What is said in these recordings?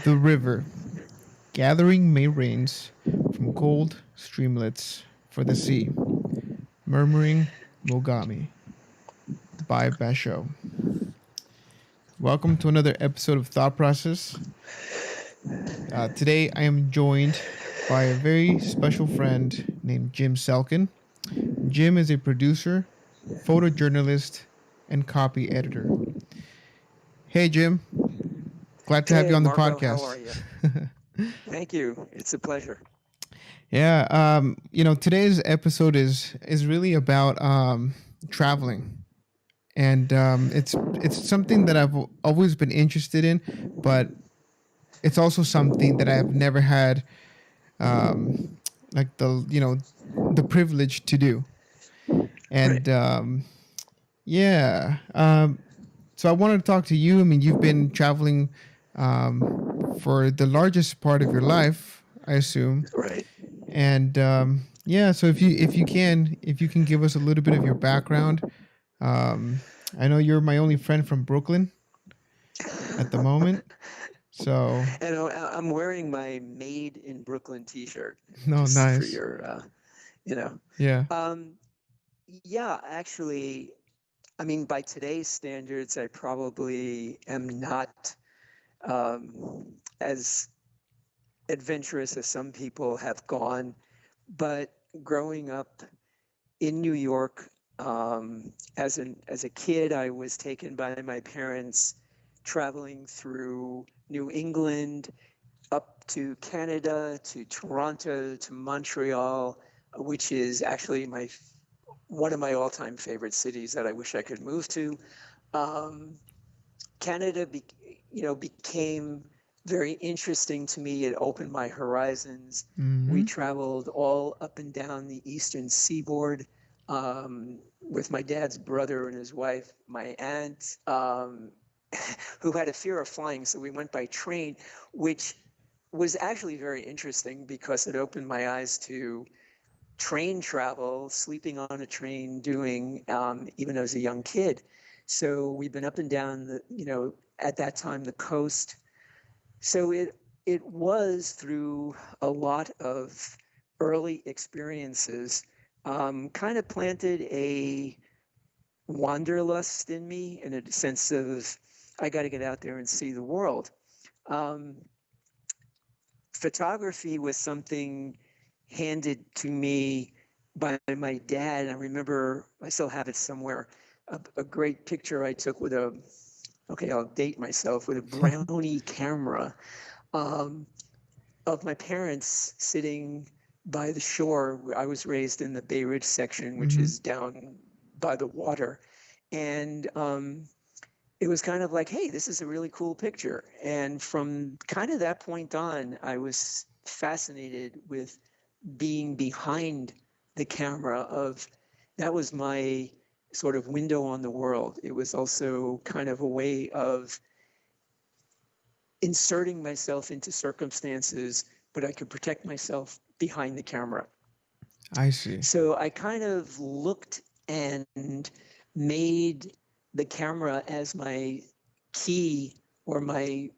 The river, gathering May rains from cold streamlets for the sea, murmuring Mogami by Basho. Welcome to another episode of Thought Process. Today I am joined by a very special friend named Jim Selkin. Jim is a producer, photojournalist, and copy editor. Hey, Jim. Glad to have you Hey, on the Marco, how are podcast. you? Thank you. It's a pleasure. Yeah, today's episode is really about traveling, and it's something that I've always been interested in, but it's also something that I've never had um, like the privilege to do, Right. and yeah, so I wanted to talk to you. I mean, you've been traveling for the largest part of your life, I assume. Right. And yeah, so if you can give us a little bit of your background. um, I know you're my only friend from Brooklyn at the moment, so And I'm wearing my Made in Brooklyn t-shirt, no, just for nice. your, you know. Yeah. Um, yeah, actually, I mean, by today's standards, I probably am not as adventurous as some people have gone. But growing up in New York, as a kid, I was taken by my parents traveling through New England, up to Canada, to Toronto, to Montreal, which is actually my one of my all-time favorite cities that I wish I could move to. Um, Canada, became very interesting to me. It opened my horizons. We Mm-hmm. traveled all up and down the eastern seaboard with my dad's brother and his wife, my aunt, who had a fear of flying, so we went by train, which was actually very interesting because it opened my eyes to train travel, sleeping on a train, doing even as a young kid. So we've been up and down at that time, the coast. So it was through a lot of early experiences, kind of planted a wanderlust in me, in a sense of I got to get out there and see the world. Um, Photography was something handed to me by my dad. I remember, I still have it somewhere, a great picture I took with okay, I'll date myself, with a brownie camera, um, of my parents sitting by the shore. I was raised in the Bay Ridge section, which Mm-hmm. is down by the water. And it was kind of like, hey, this is a really cool picture. And from kind of that point on, I was fascinated with being behind the camera. Of That was my sort of window on the world. It was also kind of a way of inserting myself into circumstances, but I could protect myself behind the camera. I see. So I kind of looked and made the camera as my key, or it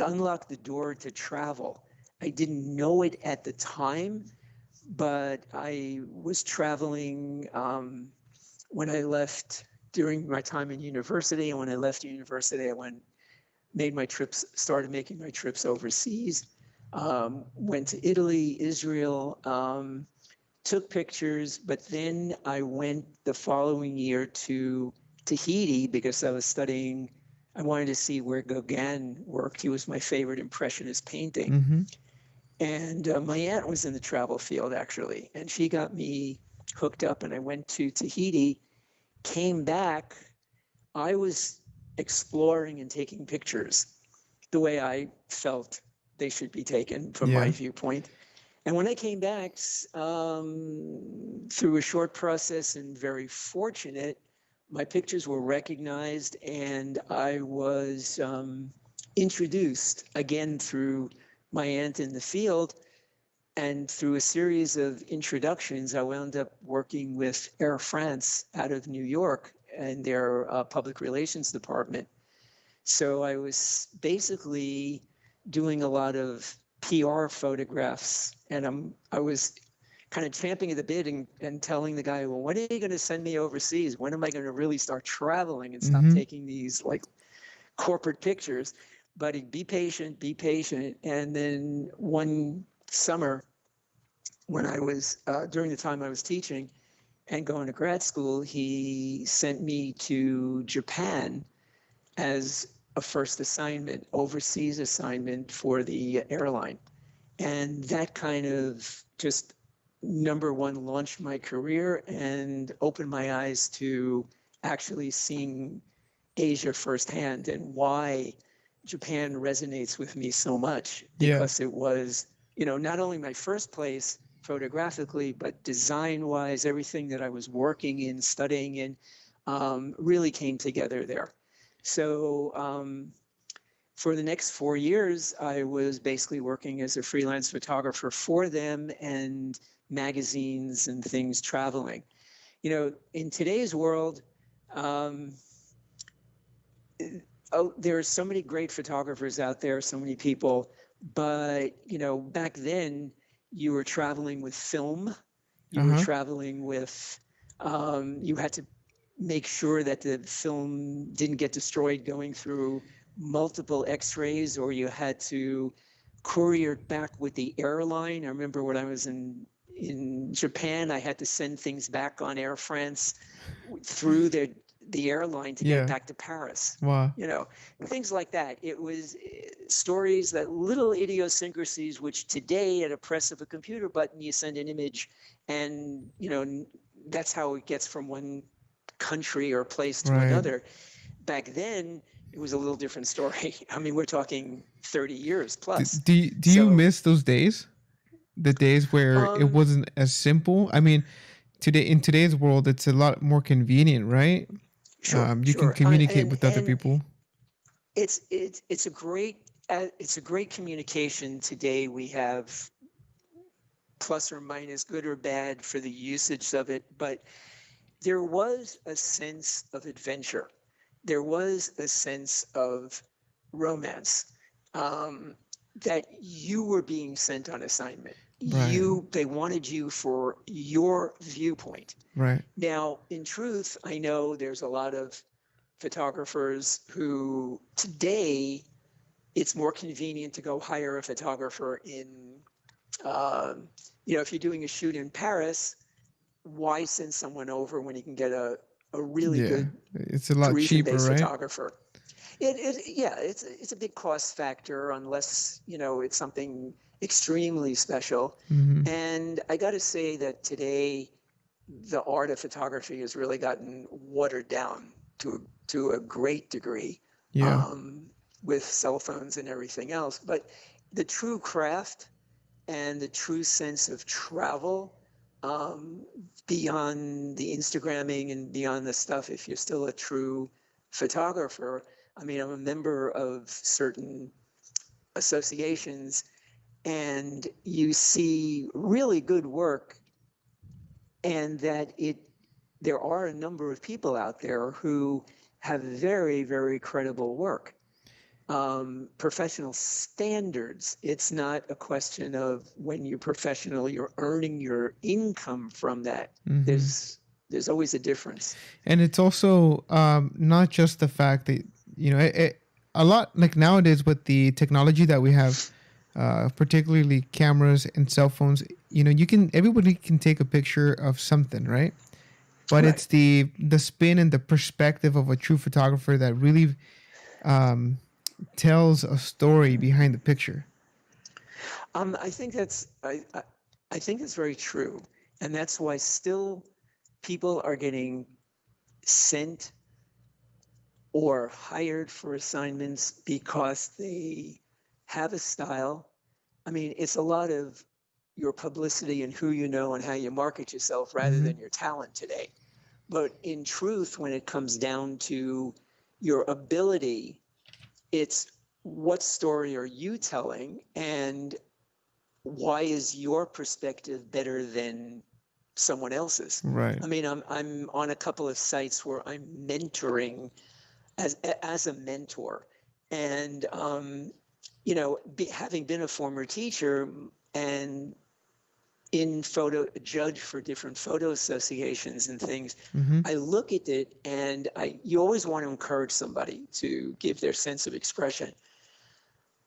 unlocked the door to travel. I didn't know it at the time, but I was traveling when I left during my time in university. And when I left university, started making my trips overseas. Went to Italy, Israel, took pictures, but then I went the following year to Tahiti because I was studying. I wanted to see where Gauguin worked. He was my favorite impressionist painting. Mm-hmm. And my aunt was in the travel field, actually, and she got me hooked up, and I went to Tahiti, came back. I was exploring and taking pictures the way I felt they should be taken from my Yeah. viewpoint. And when I came back, through a short process and very fortunate, my pictures were recognized, and I was introduced again through my aunt in the field. And through a series of introductions, I wound up working with Air France out of New York and their public relations department. So I was basically doing a lot of PR photographs, and I was kind of champing at the bit and telling the guy, well, when are you going to send me overseas? When am I going to really start traveling and stop Mm-hmm. taking these like corporate pictures? But he'd be patient, be patient. And then one summer, when I was during the time I was teaching and going to grad school, he sent me to Japan as a first assignment, overseas assignment for the airline. And that kind of just number one launched my career and opened my eyes to actually seeing Asia firsthand and why Japan resonates with me so much, Yeah. because it was, not only my first place photographically, but design wise, everything that I was working in, studying in, really came together there. So for the next 4 years, I was basically working as a freelance photographer for them and magazines and things traveling. In today's world, um, there are so many great photographers out there, so many people, but back then you were traveling with film, you were Uh-huh. traveling with, you had to make sure that the film didn't get destroyed going through multiple x-rays, or you had to courier it back with the airline. I remember when I was in Japan, I had to send things back on Air France through the airline to get it Yeah. back to Paris. Wow. You know, things like that. It was stories, that little idiosyncrasies, which today at a press of a computer button, you send an image, and that's how it gets from one country or place to Right. another. Back then, it was a little different story. I mean, we're talking 30 years plus. Do you So, miss those days? The days where it um, wasn't as simple? I mean, in today's world, it's a lot more convenient, right? sure, You can sure. communicate And with other people. it's a great communication today. We have plus or minus, good or bad, for the usage of it, but there was a sense of adventure. There was a sense of romance, um, that you were being sent on assignment. Right. They wanted you for your viewpoint. Right. Now, in truth, I know there's a lot of photographers who today it's more convenient to go hire a photographer in, if you're doing a shoot in Paris, why send someone over when you can get a really Yeah. good It's a lot cheaper, Parisian-based right? photographer? Yeah, it's a big cost factor unless it's something extremely special. Mm-hmm. And I got to say that today the art of photography has really gotten watered down to a great degree, Yeah. um, with cell phones and everything else. But the true craft and the true sense of travel, um, beyond the Instagramming and beyond the stuff, if you're still a true photographer. I mean, I'm a member of certain associations, and you see really good work, and that there are a number of people out there who have very, very credible work, professional standards. It's not a question of when you're professional, you're earning your income from that. Mm-hmm. There's always a difference. And it's also not just the fact that a lot like nowadays with the technology that we have, particularly cameras and cell phones. Everybody can take a picture of something, right? But Right. it's the spin and the perspective of a true photographer that really um, tells a story behind the picture. I think I think that's very true, and that's why still people are getting sent or hired for assignments because they have a style. I mean, it's a lot of your publicity and who you know and how you market yourself rather Mm-hmm. than your talent today. But in truth, when it comes down to your ability, it's what story are you telling, and why is your perspective better than someone else's? Right. I mean, I'm on a couple of sites where I'm mentoring as a mentor, and having been a former teacher and in photo judge for different photo associations and things, Mm-hmm. I look at it and you always want to encourage somebody to give their sense of expression.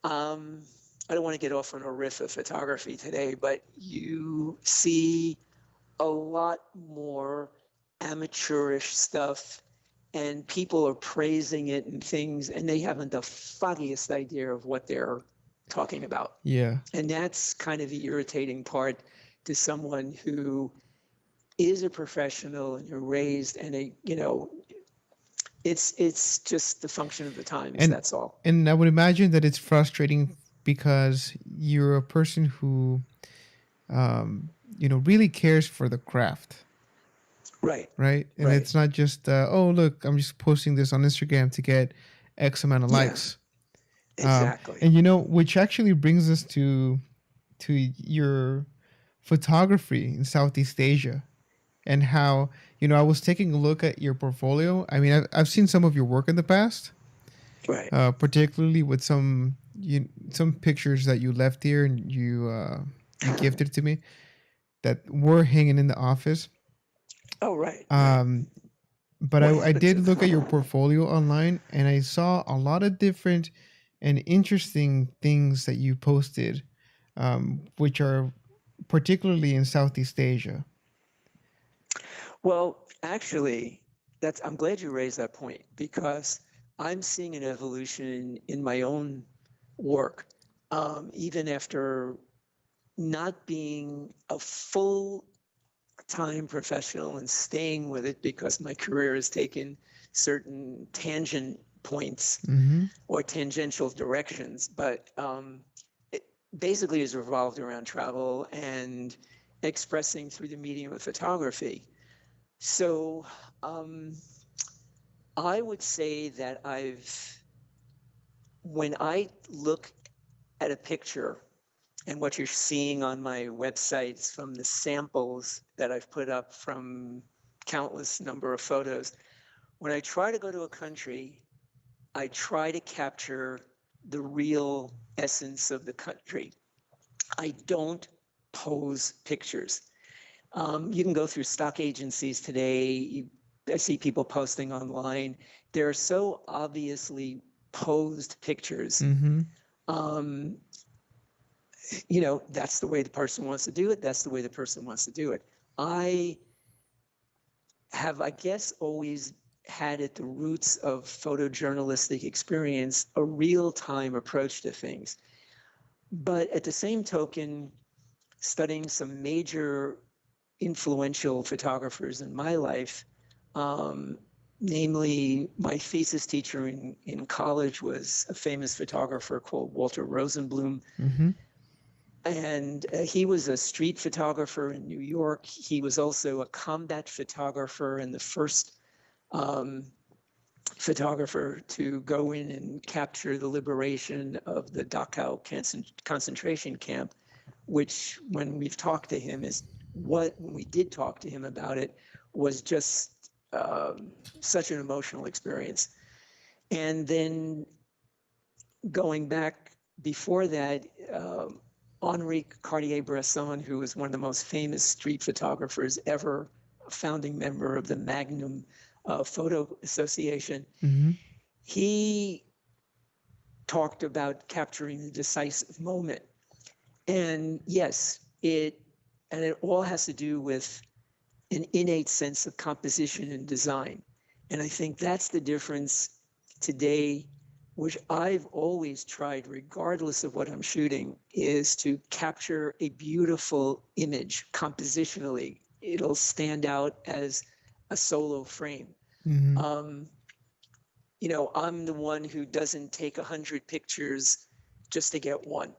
Um, I don't want to get off on a riff of photography today, but you see a lot more amateurish stuff and people are praising it and things, and they haven't the foggiest idea of what they're talking about. Yeah. And that's kind of the irritating part to someone who is a professional and you're raised and it's just the function of the times, And that's all. and I would imagine that it's frustrating because you're a person who really cares for the craft, Right, right? And right. it's not just oh look, I'm just posting this on Instagram to get X amount of Yeah, likes. exactly. And which actually brings us to your photography in Southeast Asia and how I was taking a look at your portfolio. I mean, I've seen some of your work in the past, Right. particularly with some pictures that you left here and you gifted to me that were hanging in the office. Oh, right, right. Um, but What I happened to did look at your them? portfolio online and I saw a lot of different and interesting things that you posted, which are particularly in Southeast Asia. Well, actually, I'm glad you raised that point because I'm seeing an evolution in my own work, even after not being a full time professional and staying with it because my career has taken certain tangent points Mm-hmm. or tangential directions, but it basically is revolved around travel and expressing through the medium of photography. So um, I would say that when I look at a picture and what you're seeing on my websites from the samples that I've put up from countless number of photos, when I try to go to a country, I try to capture the real essence of the country. I don't pose pictures. You can go through stock agencies today. I see people posting online. They're so obviously posed pictures. Mm-hmm. Um, that's the way the person wants to do it. That's the way the person wants to do it. I have, I guess, always had at the roots of photojournalistic experience a real time approach to things. But at the same token, studying some major influential photographers in my life, um, namely my thesis teacher in college was a famous photographer called Walter Rosenblum. Mm-hmm. And he was a street photographer in New York. He was also a combat photographer and the first um, photographer to go in and capture the liberation of the Dachau concentration camp, which when we've talked to him is when we did talk to him about it was just such an emotional experience. And then going back before that, Henri Cartier-Bresson, who was one of the most famous street photographers ever, a founding member of the Magnum Photo Association, Mm-hmm. he talked about capturing the decisive moment. And yes, it all has to do with an innate sense of composition and design. And I think that's the difference today, which I've always tried, regardless of what I'm shooting, is to capture a beautiful image compositionally. It'll stand out as a solo frame. Mm-hmm. Um, I'm the one who doesn't take 100 pictures just to get one.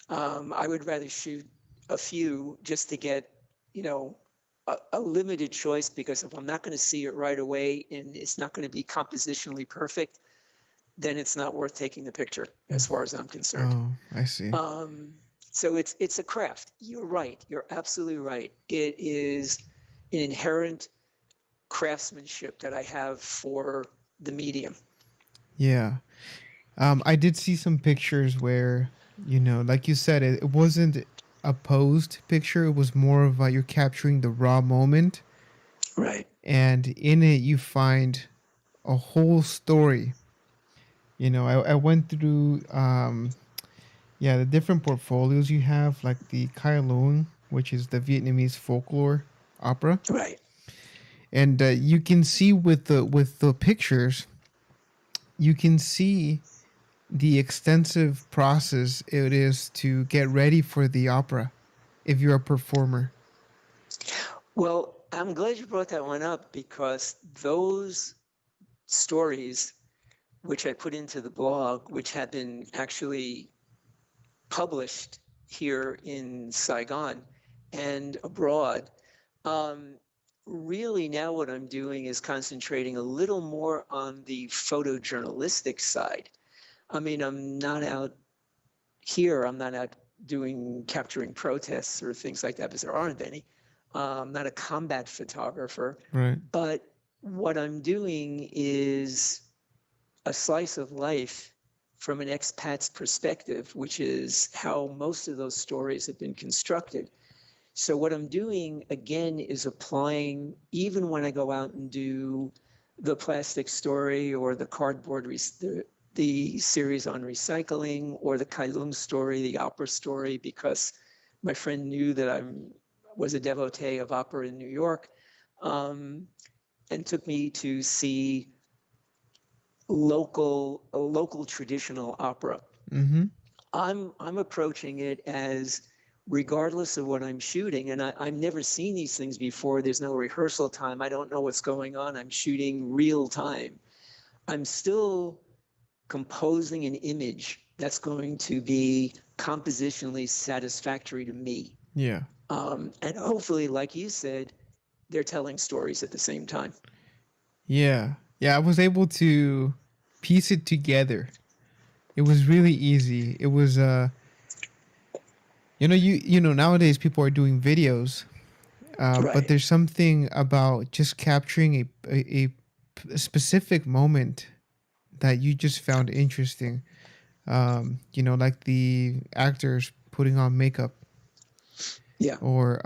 I would rather shoot a few just to get, a limited choice, because if I'm not going to see it right away and it's not going to be compositionally perfect, then it's not worth taking the picture as far as I'm concerned. Oh, I see. So it's a craft. You're right. You're absolutely right. It is an inherent craftsmanship that I have for the medium. Yeah. I did see some pictures where, like you said, it wasn't a posed picture. It was more of you're capturing the raw moment, Right. and in it you find a whole story. I went through, yeah, the different portfolios you have, like the Kai Luong, which is the Vietnamese folklore opera, Right. and you can see with the pictures, you can see the extensive process it is to get ready for the opera if you're a performer. Well, I'm glad you brought that one up because those stories, which I put into the blog, which had been actually published here in Saigon and abroad, um, really now what I'm doing is concentrating a little more on the photojournalistic side. I mean, I'm not out here, I'm not out doing capturing protests or things like that because there aren't any. I'm not a combat photographer, Right. but what I'm doing is a slice of life from an expat's perspective, which is how most of those stories have been constructed. So what I'm doing again is applying, even when I go out and do the plastic story or the cardboard, the series on recycling or the Kailung story, the opera story, because my friend knew that I was a devotee of opera in New York, um, and took me to see a local traditional opera. Mm-hmm. I'm approaching it as regardless of what I'm shooting, and I've never seen these things before. There's no rehearsal time. I don't know what's going on. I'm shooting real time. I'm still composing an image that's going to be compositionally satisfactory to me. Yeah. And hopefully, like you said, they're telling stories at the same time. Yeah. Yeah. I was able to piece it together. It was really easy. It was nowadays people are doing videos, but Right. there's something about just capturing a specific moment that you just found interesting. Like the actors putting on makeup, Yeah. or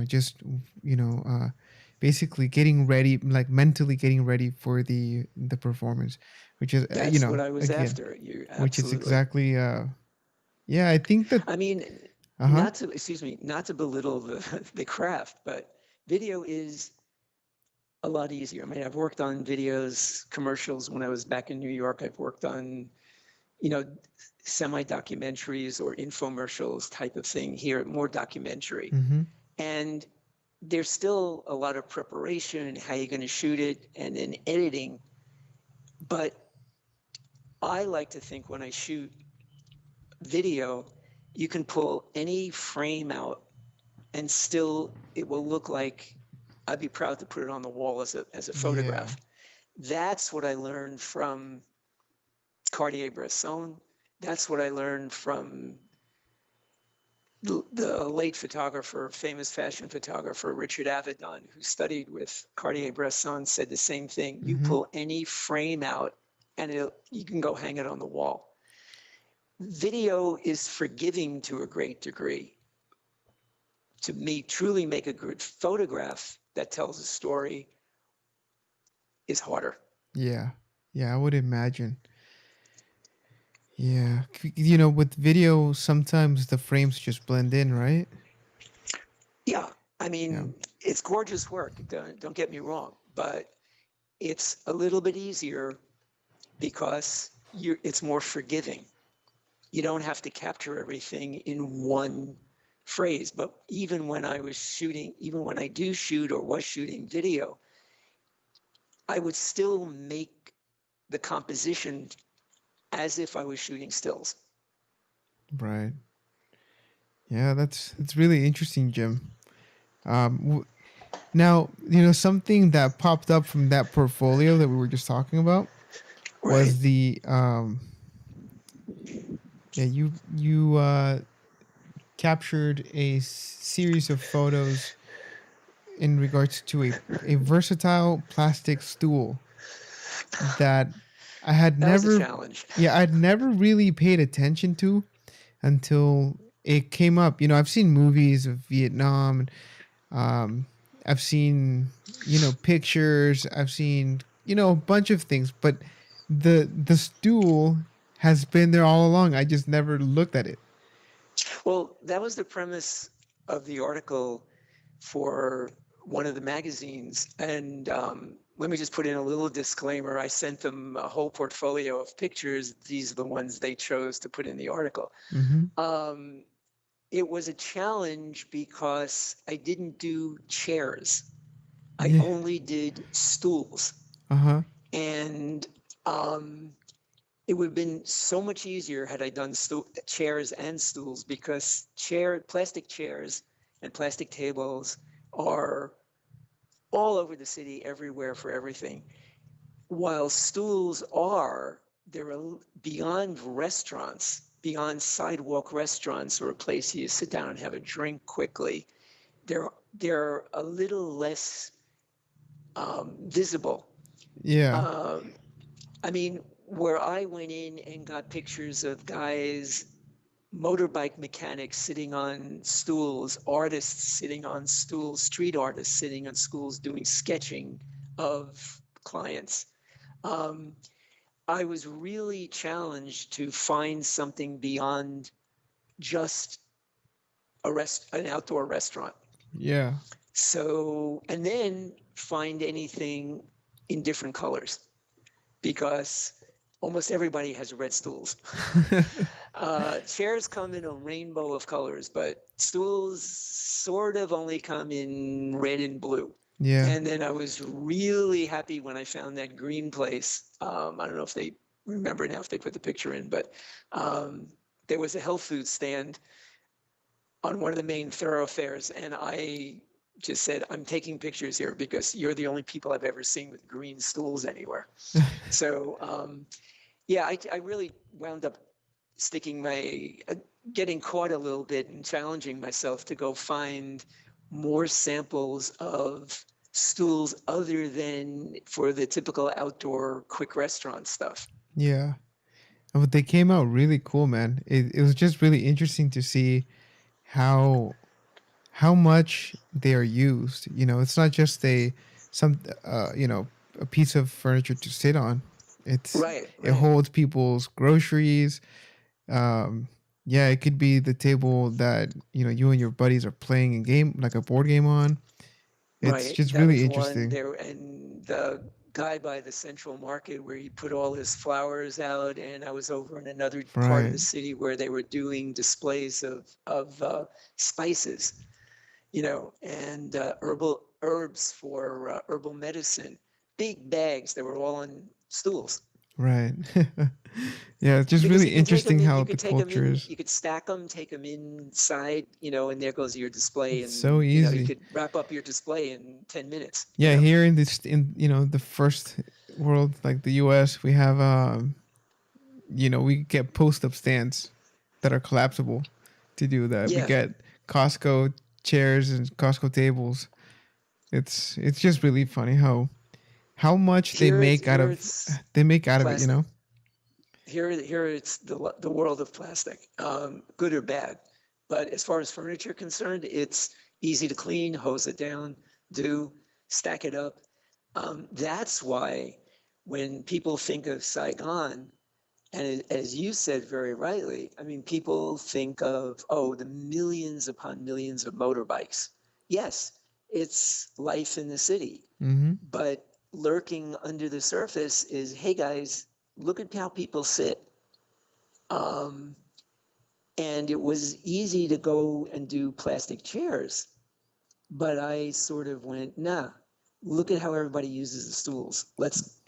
just you know uh basically getting ready, like mentally getting ready for the performance, which is That's what I was again, after. You which is absolutely. exactly yeah, I think that. I mean, Uh-huh. not to, excuse me, not to belittle the craft, but video is a lot easier. I mean, I've worked on videos, commercials when I was back in New York. I've worked on, you know, semi-documentaries or infomercials type of thing here, more documentary. Mm-hmm. And there's still a lot of preparation, how you're going to shoot it, and then editing. But I like to think when I shoot video, you can pull any frame out and still it will look like I'd be proud to put it on the wall as a Yeah. photograph. That's what I learned from Cartier-Bresson. That's what I learned from the late photographer, famous fashion photographer, Richard Avedon, who studied with Cartier-Bresson, said the same thing. You Mm-hmm. pull any frame out and you can go hang it on the wall. Video is forgiving to a great degree. To me, truly make a good photograph that tells a story is harder. Yeah. Yeah, I would imagine. Yeah. With video sometimes the frames just blend in, right? Yeah, I Yeah. mean, it's gorgeous work. Don't get me wrong, but it's a little bit easier because it's more forgiving. You don't have to capture everything in one phrase. But even when I was shooting, even when I do shoot or was shooting video, I would still make the composition as if I was shooting stills. Right. Yeah, that's really interesting, Jim. Now, something that popped up from that portfolio that we were just talking about Right. was the yeah, you captured a series of photos in regards to a versatile plastic stool that I had That was a never, challenge. yeah, I'd never really paid attention to until it came up. I've seen movies of Vietnam, and um, I've seen, pictures. I've seen, a bunch of things, but the stool has been there all along. I just never looked at it. Well, that was the premise of the article for one of the magazines. And let me just put in a little disclaimer. I sent them a whole portfolio of pictures. These are the ones they chose to put in the article. Mm-hmm. Um, it was a challenge because I didn't do chairs. I Yeah. only did stools. Uh huh. And um, it would have been so much easier had I done chairs and stools, because plastic chairs and plastic tables are all over the city, everywhere, for everything. While stools they're beyond restaurants, beyond sidewalk restaurants or a place you sit down and have a drink quickly. They're a little less visible. Yeah. Um, I mean, where I went in and got pictures of guys, motorbike mechanics sitting on stools, artists sitting on stools, street artists sitting on stools doing sketching of clients. Um, I was really challenged to find something beyond just an outdoor restaurant. Yeah. So, and then find anything in different colors, because almost everybody has red stools. Chairs come in a rainbow of colors, but stools sort of only come in red and blue. Yeah. And then I was really happy when I found that green place. I don't know if they remember now if they put the picture in, but there was a health food stand on one of the main thoroughfares, and I just said, I'm taking pictures here because you're the only people I've ever seen with green stools anywhere. So yeah, I really wound up sticking getting caught a little bit and challenging myself to go find more samples of stools other than for the typical outdoor quick restaurant stuff. Yeah. But they came out really cool, man. It was just really interesting to see how how much they are used. It's not just a piece of furniture to sit on. Right, It right, holds people's groceries. Um, yeah, it could be the table that you and your buddies are playing a game, like a board game on. It's right. just That really was one interesting. there, and the guy by the Central Market where he put all his flowers out, and I was over in another part of Right, the city where they were doing displays of spices, and herbal herbs for herbal medicine. Big bags that were all on stools. right. Yeah, it's just Because really you can take them interesting in, how you the could take them culture in, is. you could stack them, take them inside, and there goes your display, It's so and you easy. could wrap up your display in 10 minutes. Yeah, here in the first world, like the US, we have we get post up stands that are collapsible to do that. We Yeah, get Costco chairs and Costco tables. It's just really funny how much here it's they make out of it, plastic. Here it's the world of plastic, good or bad. But as far as furniture concerned, it's easy to clean, hose it down, stack it up. That's why when people think of Saigon, and as you said very rightly, I mean, people think of, oh, the millions upon millions of motorbikes. Yes, it's life in the city, Mm-hmm. but lurking under the surface is, hey guys, look at how people sit. Um, and it was easy to go and do plastic chairs, but I sort of went, nah, look at how everybody uses the stools. Let's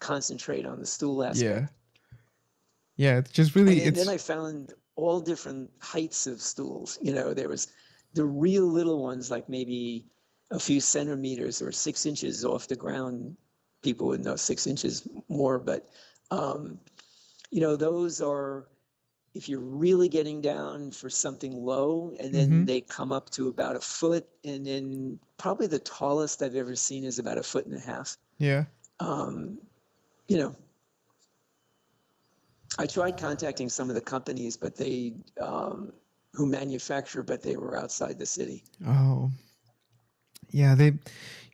concentrate on the stool Yeah. aspect. Yeah, it's just really And then it's I found all different heights of stools. There was the real little ones, like maybe a few centimeters or 6 inches off the ground. People would know 6 inches more, but um, those are, if you're really getting down for something low, and then mhm. they come up to about a foot, and then probably the tallest I've ever seen is about a foot and a half. Yeah. Um, you know, I tried contacting some of the companies, but they who manufacture, but they were outside the city. Oh, yeah,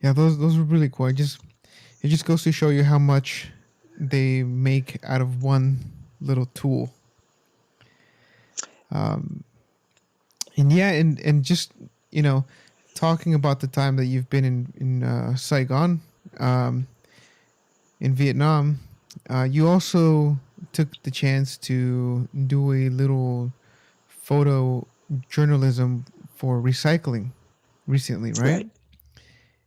those were really cool. It just goes to show you how much they make out of one little tool. Um, and yeah, and just you know, talking about the time that you've been in Saigon, um, in Vietnam, you also took the chance to do a little photo journalism for recycling recently, right? Right.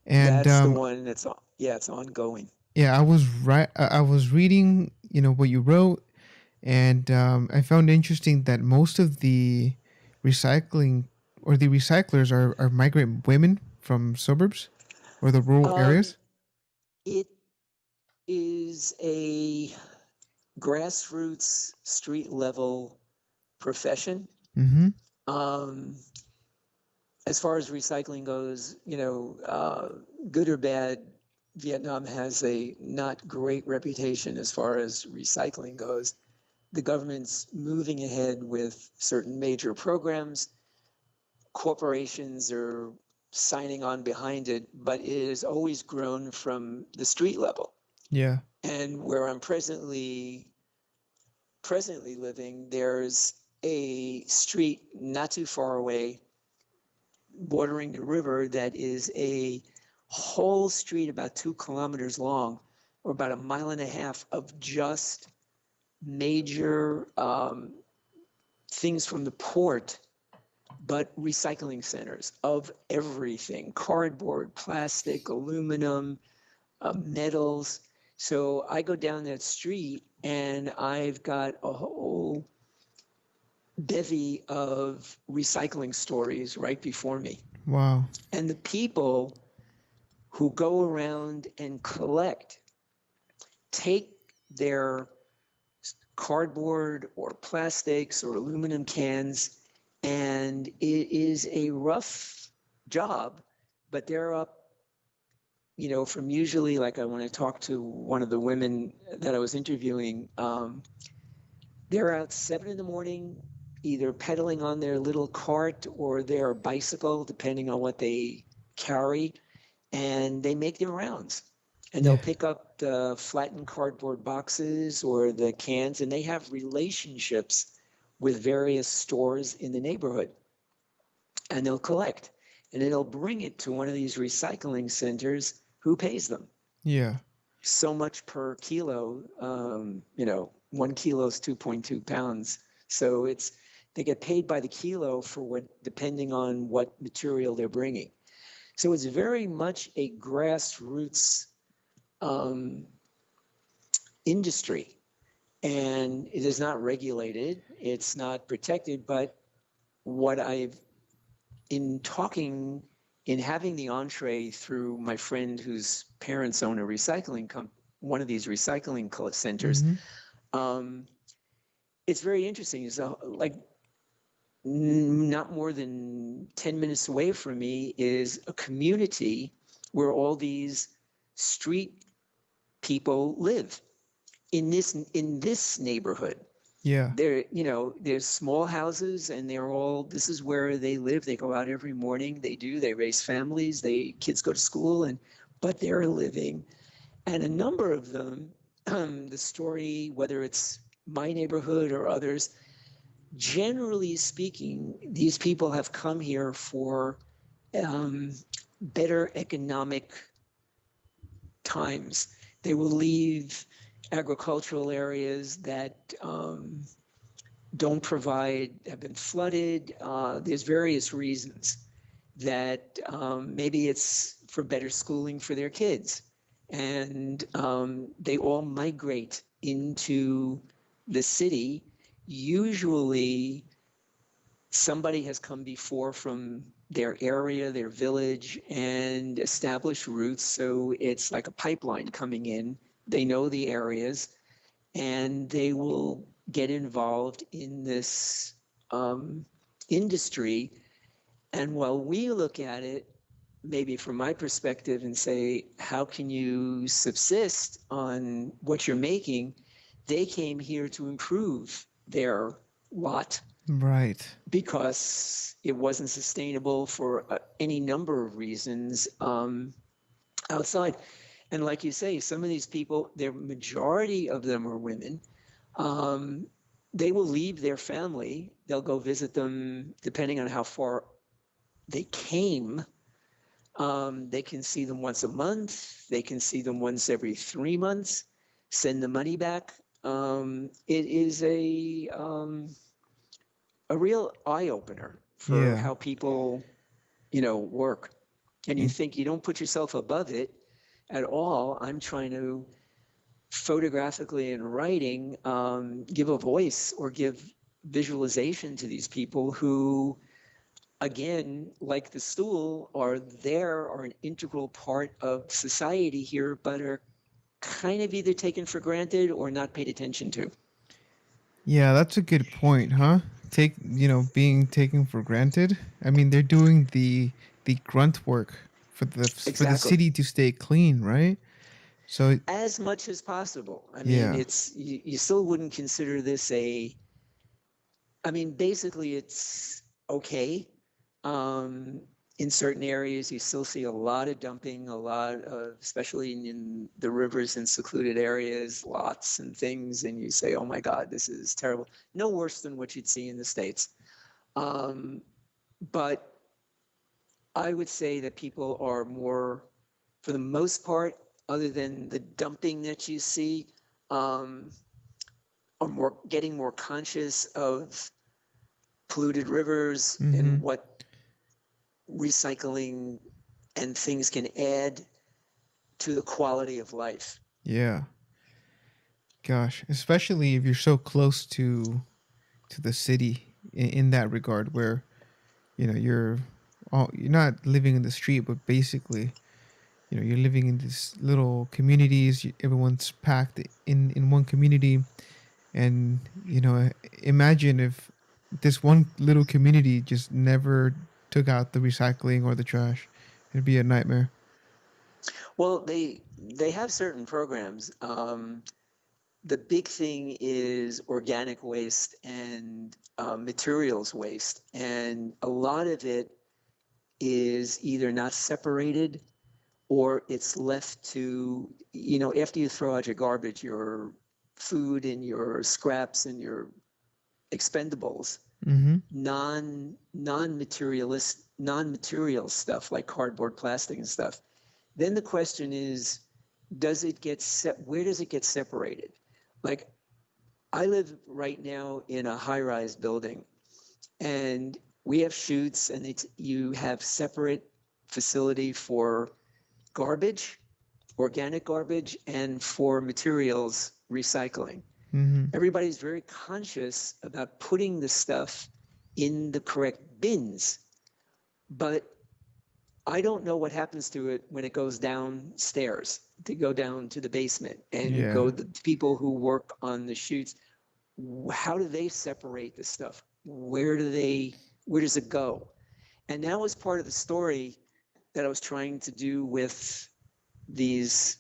And That's the one that's yeah, it's ongoing. yeah, I was reading, what you wrote, and I found interesting that most of the recycling or the recyclers are migrant women from suburbs or the rural Um, areas. it is a grassroots street level profession. Mm-hmm. Um, as far as recycling goes, good or bad, Vietnam has a not great reputation as far as recycling goes. The government's moving ahead with certain major programs. Corporations are signing on behind it, but it has always grown from the street level. Yeah. And where I'm presently living, there's a street not too far away bordering the river that is a whole street about 2 kilometers long, or about a mile and a half of just major things from the port, but recycling centers of everything: cardboard, plastic, aluminum, metals. So I go down that street and I've got a whole bevy of recycling stories right before me. Wow. And the people who go around and collect take their cardboard or plastics or aluminum cans, and it is a rough job, but they're up, from usually, like I want to talk to one of the women that I was interviewing, they're out 7 in the morning, either pedaling on their little cart or their bicycle, depending on what they carry, and they make their rounds. And they'll Yeah. pick up the flattened cardboard boxes or the cans, and they have relationships with various stores in the neighborhood. And they'll collect, and then they'll bring it to one of these recycling centers. Who pays them? Yeah. So much per kilo. 1 kilo is 2.2 pounds. So they get paid by the kilo for what, depending on what material they're bringing. So it's very much a grassroots um, industry, and it is not regulated. It's not protected. But what I've in talking in having the entree through my friend whose parents own a one of these recycling centers, Mm-hmm. um, it's very interesting. So, like, not more than 10 minutes away from me is a community where all these street people live in this neighborhood. Yeah. There's small houses, and this is where they live. They go out every morning. They raise families. Kids go to school, but they're living. And a number of them, the story, whether it's my neighborhood or others, generally speaking, these people have come here for um, better economic times. They will leave agricultural areas that don't provide, have been flooded. There's various reasons that maybe it's for better schooling for their kids. And they all migrate into the city. Usually somebody has come before from their area, their village, and established roots. So it's like a pipeline coming in. They know the areas, and they will get involved in this industry. And while we look at it, maybe from my perspective, and say, how can you subsist on what you're making? they came here to improve their lot Right. because it wasn't sustainable for any number of reasons outside. And like you say, some of these people, their majority of them are women. Um, they will leave their family. They'll go visit them depending on how far they came. They can see them once a month. They can see them once every 3 months. Send the money back. It is a real eye opener for Yeah. how people, work. And you In- think you don't put yourself above it at all. I'm trying to photographically and writing give a voice or give visualization to these people who, again, like the stool, are an integral part of society here, but are kind of either taken for granted or not paid attention to. yeah, that's a good point, huh? Being taken for granted. I mean, they're doing the grunt work for the Exactly. city to stay clean, right? So, As much as possible. I mean, yeah. it's you still wouldn't consider this I mean, basically, it's okay. Um, in certain areas, you still see a lot of dumping, a lot of, especially in the rivers and secluded areas, lots and things, and you say, "Oh my God, this is terrible." No worse than what you'd see in the States. Um, but I would say that people are more, for the most part, other than the dumping that you see, um, are more getting more conscious of polluted rivers Mm-hmm. and what recycling and things can add to the quality of life. Yeah. Gosh, especially if you're so close to the city in that regard, where you're not living in the street, but basically, you're living in these little communities. Everyone's packed in one community, and imagine if this one little community just never took out the recycling or the trash. It'd be a nightmare. Well, they have certain programs. The big thing is organic waste and materials waste, and a lot of it is either not separated or it's left to, after you throw out your garbage, your food and your scraps and your expendables, Mm-hmm. non-material stuff like cardboard, plastic, and stuff. Then the question is, where does it get separated? Like, I live right now in a high-rise building, and we have chutes, and you have separate facility for garbage, organic garbage, and for materials recycling. Mm-hmm. Everybody's very conscious about putting the stuff in the correct bins, but I don't know what happens to it when it goes downstairs to go down to the basement and Yeah. go the people who work on the chutes. How do they separate the stuff? Where does it go? And that was part of the story that I was trying to do with these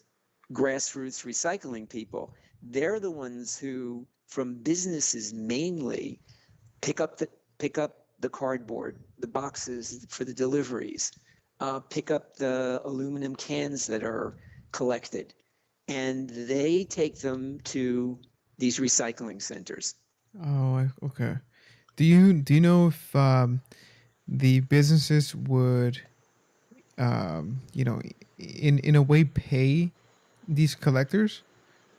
grassroots recycling people. They're the ones who, from businesses mainly, pick up the pick up the cardboard, the boxes for the deliveries, pick up the aluminum cans that are collected, and they take them to these recycling centers. Oh, okay. Do you know if the businesses would in a way pay these collectors,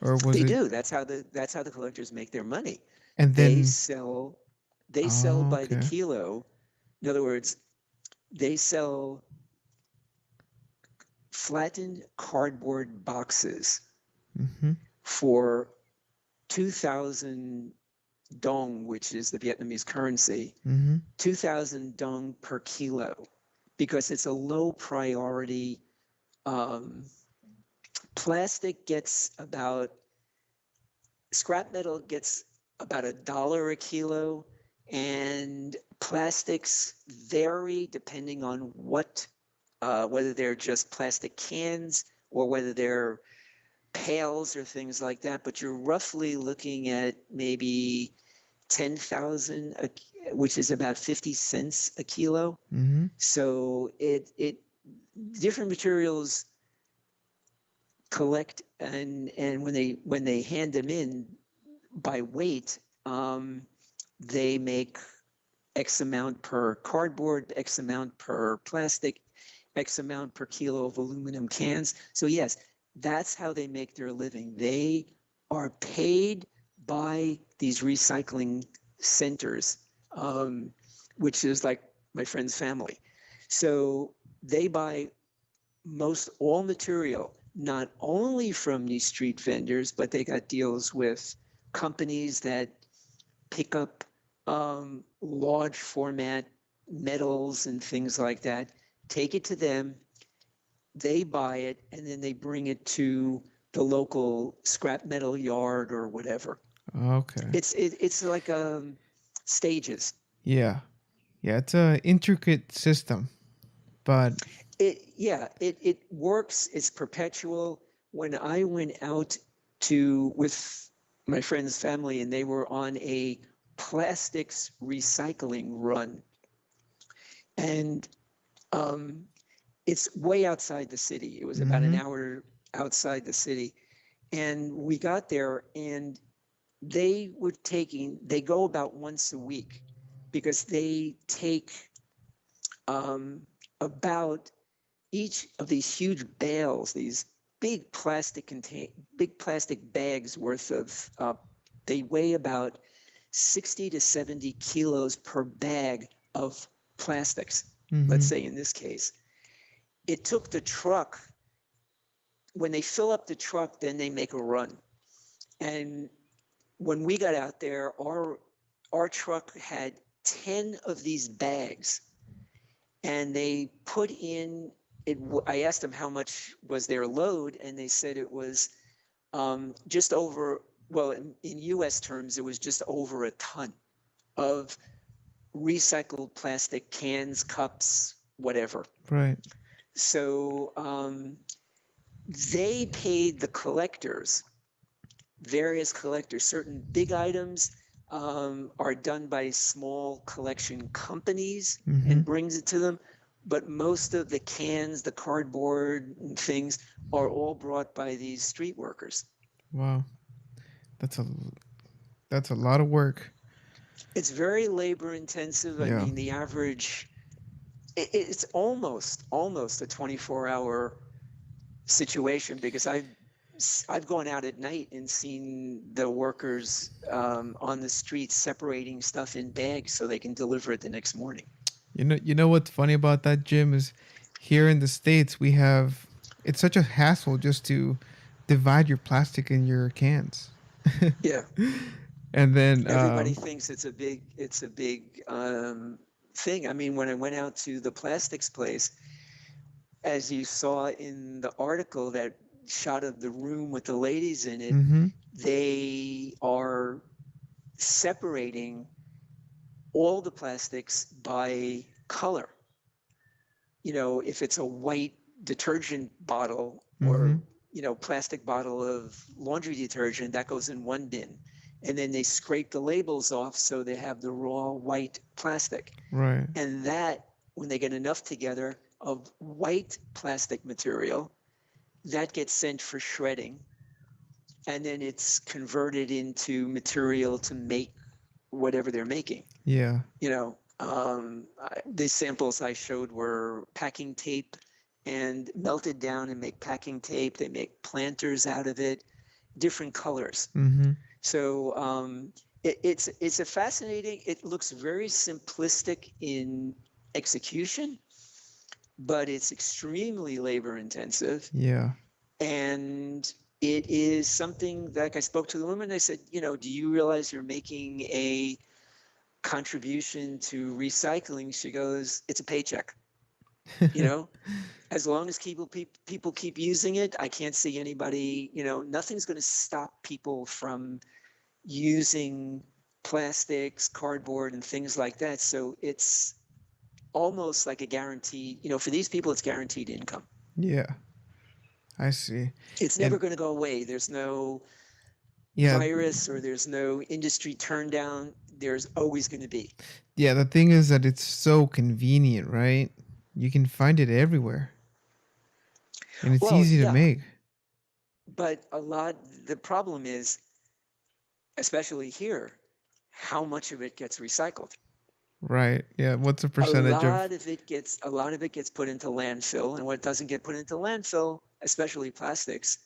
or was They it? do. That's how the collectors make their money. And They then, sell they sell oh, by the okay. kilo. In other words, they sell flattened cardboard boxes Mm-hmm. for 2,000 dong, which is the Vietnamese currency, Mm-hmm. 2,000 dong per kilo, because it's a low priority. Um, plastic gets about Scrap metal gets about $1 a kilo, and plastics vary depending on whether they're just plastic cans or whether they're pails or things like that, but you're roughly looking at maybe 10,000, which is about 50 cents a kilo. Mm-hmm. So it different materials collect, and when they hand them in by weight, they make X amount per cardboard, X amount per plastic, X amount per kilo of aluminum cans. So yes, that's how they make their living. They are paid by these recycling centers, um, which is like my friend's family. So they buy most all material, not only from these street vendors, but they got deals with companies that pick up large format metals and things like that, take it to them, they buy it, and then they bring it to the local scrap metal yard or whatever. Okay. It's like stages. Yeah. Yeah. It's a intricate system, but It works. It's perpetual. When I went out to with my friend's family and they were on a plastics recycling run, and um, it's way outside the city. It was about an mm-hmm. hour outside the city, and we got there, and they go about once a week because they take um, about each of these huge bales, these big big plastic bags worth of, they weigh about 60 to 70 kilos per bag of plastics. Let's Mm-hmm. say in this case, it took the truck. When they fill up the truck, then they make a run. And when we got out there, our truck had 10 of these bags, and they put in it. I asked them how much was their load, and they said it was just over, well, in US terms, it was just over a ton of recycled plastic cans, cups, whatever. Right. So they paid the collectors, various collectors. Certain big items are done by small collection companies Mm-hmm. and brings it to them. But most of the cans, the cardboard and things are all brought by these street workers. Wow. That's a that's a lot of work. It's very labor intensive. I Yeah. mean, the average, it's almost a 24-hour situation because I've gone out at night and seen the workers on the streets separating stuff in bags so they can deliver it the next morning. You know what's funny about that, Jim, is here in the States we have it's such a hassle just to divide your plastic in your cans. Yeah, And then everybody thinks it's a big thing. I mean, when I went out to the plastics place, as you saw in the article, that shot of the room with the ladies in it, mm-hmm. they are separating all the plastics by color. You know, if it's a white detergent bottle Mm-hmm. or, plastic bottle of laundry detergent, that goes in one bin. And then they scrape the labels off so they have the raw white plastic. Right. And that, when they get enough together of white plastic material, that gets sent for shredding. And then it's converted into material to make whatever they're making. Yeah. The samples I showed were packing tape and melted down and make packing tape. They make planters out of it, different colors. Mm-hmm. So it's a fascinating. It looks very simplistic in execution, but it's extremely labor intensive, Yeah. and it is something like I spoke to the woman. I said, do you realize you're making a contribution to recycling? She goes, it's a paycheck. You know, as long as people keep using it, I can't see anybody. Nothing's going to stop people from using plastics, cardboard, and things like that. So it's almost like a guaranteed. For these people, it's guaranteed income. Yeah. I see. It's never And going to go away. There's no yeah, virus or there's no industry turn down. There's always going to be. yeah, the thing is that it's so convenient, right? You can find it everywhere and it's Well, easy to yeah, make. but the problem is, especially here, how much of it gets recycled. Right. Yeah. What's the percentage of? A lot of it gets put into landfill, and what doesn't get put into landfill, especially plastics,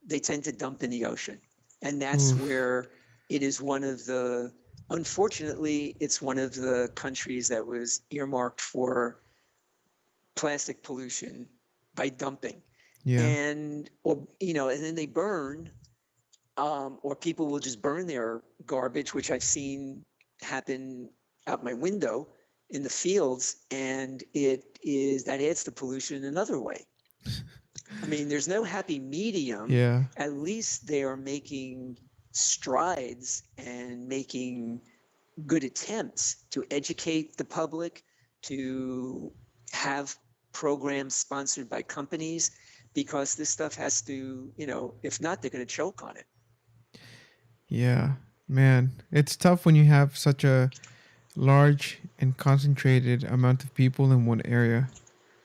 they tend to dump in the ocean. And that's Oof. where it is one of the, unfortunately, it's one of the countries that was earmarked for plastic pollution by dumping. Yeah. And, or, and then they burn, or people will just burn their garbage, which I've seen happen out my window in the fields. And that adds to pollution another way. I mean, there's no happy medium. Yeah. At least they are making strides and making good attempts to educate the public, to have programs sponsored by companies, because this stuff has to, if not, they're going to choke on it. Yeah. Man, it's tough when you have such a large and concentrated amount of people in one area,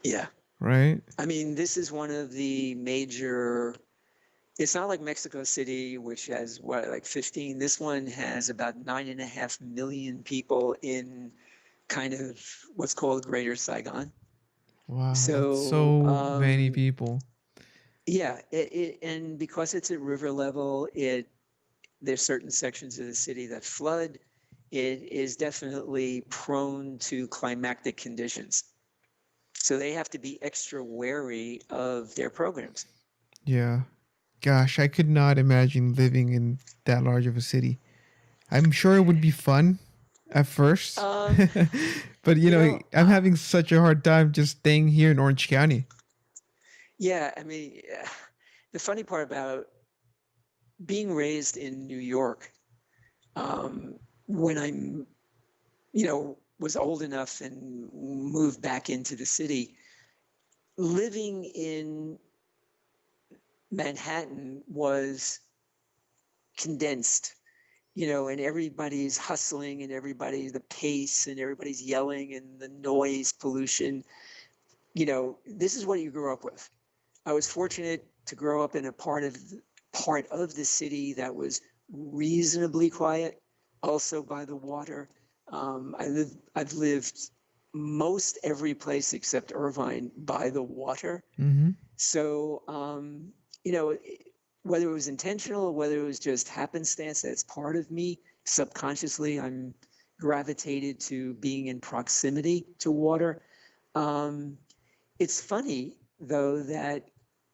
Yeah. right? I mean, this is one of the major, it's not like Mexico City, which has what, like 15. This one has about 9.5 million people in kind of what's called Greater Saigon. Wow, that's So, so many people. yeah, and because it's at river level, there's certain sections of the city that flood. It is definitely prone to climactic conditions. So they have to be extra wary of their programs. Yeah. Gosh, I could not imagine living in that large of a city. I'm sure it would be fun at first, Um, but you know, I'm having such a hard time just staying here in Orange County. yeah, I mean, the funny part about being raised in New York, when I'm, was old enough and moved back into the city, living in Manhattan was condensed, and everybody's hustling and everybody's the pace and everybody's yelling and the noise pollution. This is what you grew up with. I was fortunate to grow up in a part of the city that was reasonably quiet, also by the water. I've lived most every place except Irvine by the water. Mm-hmm. So, you know, whether it was intentional or whether it was just happenstance, that's part of me. Subconsciously, I'm gravitated to being in proximity to water. Um, it's funny, though, that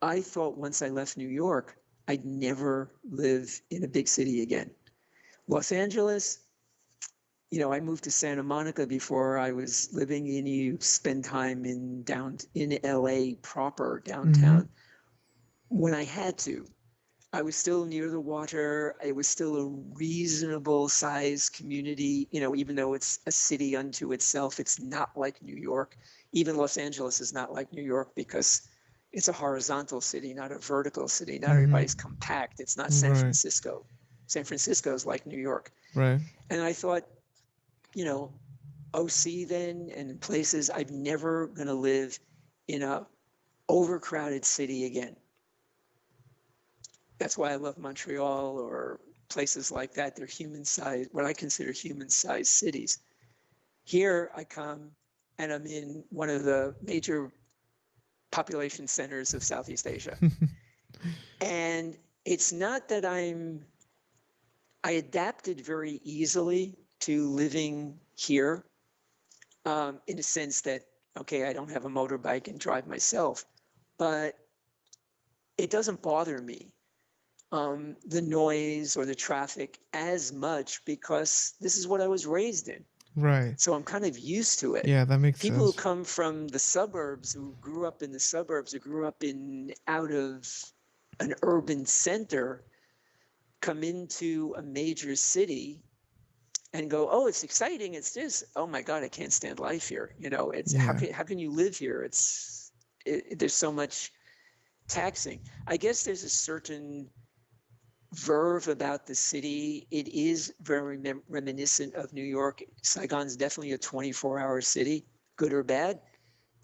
I thought once I left New York, I'd never live in a big city again. Los Angeles, I moved to Santa Monica before I was living in. You spend time in LA proper Mm-hmm. downtown. When I had to, I was still near the water. It was still a reasonable sized community, even though it's a city unto itself. It's not like New York. Even Los Angeles is not like New York because it's a horizontal city, not a vertical city. Not everybody's Mm-hmm. compact. It's not San Right. Francisco. San Francisco is like New York. Right. And I thought, you know, OC then and places, I'm never going to live in a overcrowded city again. That's why I love Montreal or places like that. They're human sized, what I consider human sized cities. Here I come and I'm in one of the major population centers of Southeast Asia. And it's not that I adapted very easily to living here, in a sense that, okay, I don't have a motorbike and drive myself, but it doesn't bother me, the noise or the traffic as much because this is what I was raised in. Right. So I'm kind of used to it. Yeah, that makes People who sense. come from the suburbs, who grew up in the suburbs, who grew up out of an urban center, come into a major city and go, oh, it's exciting. It's just, oh my God, I can't stand life here. It's Yeah. how can you live here? There's so much taxing. I guess there's a certain verve about the city. It is very reminiscent of New York. Saigon's definitely a 24-hour city, good or bad.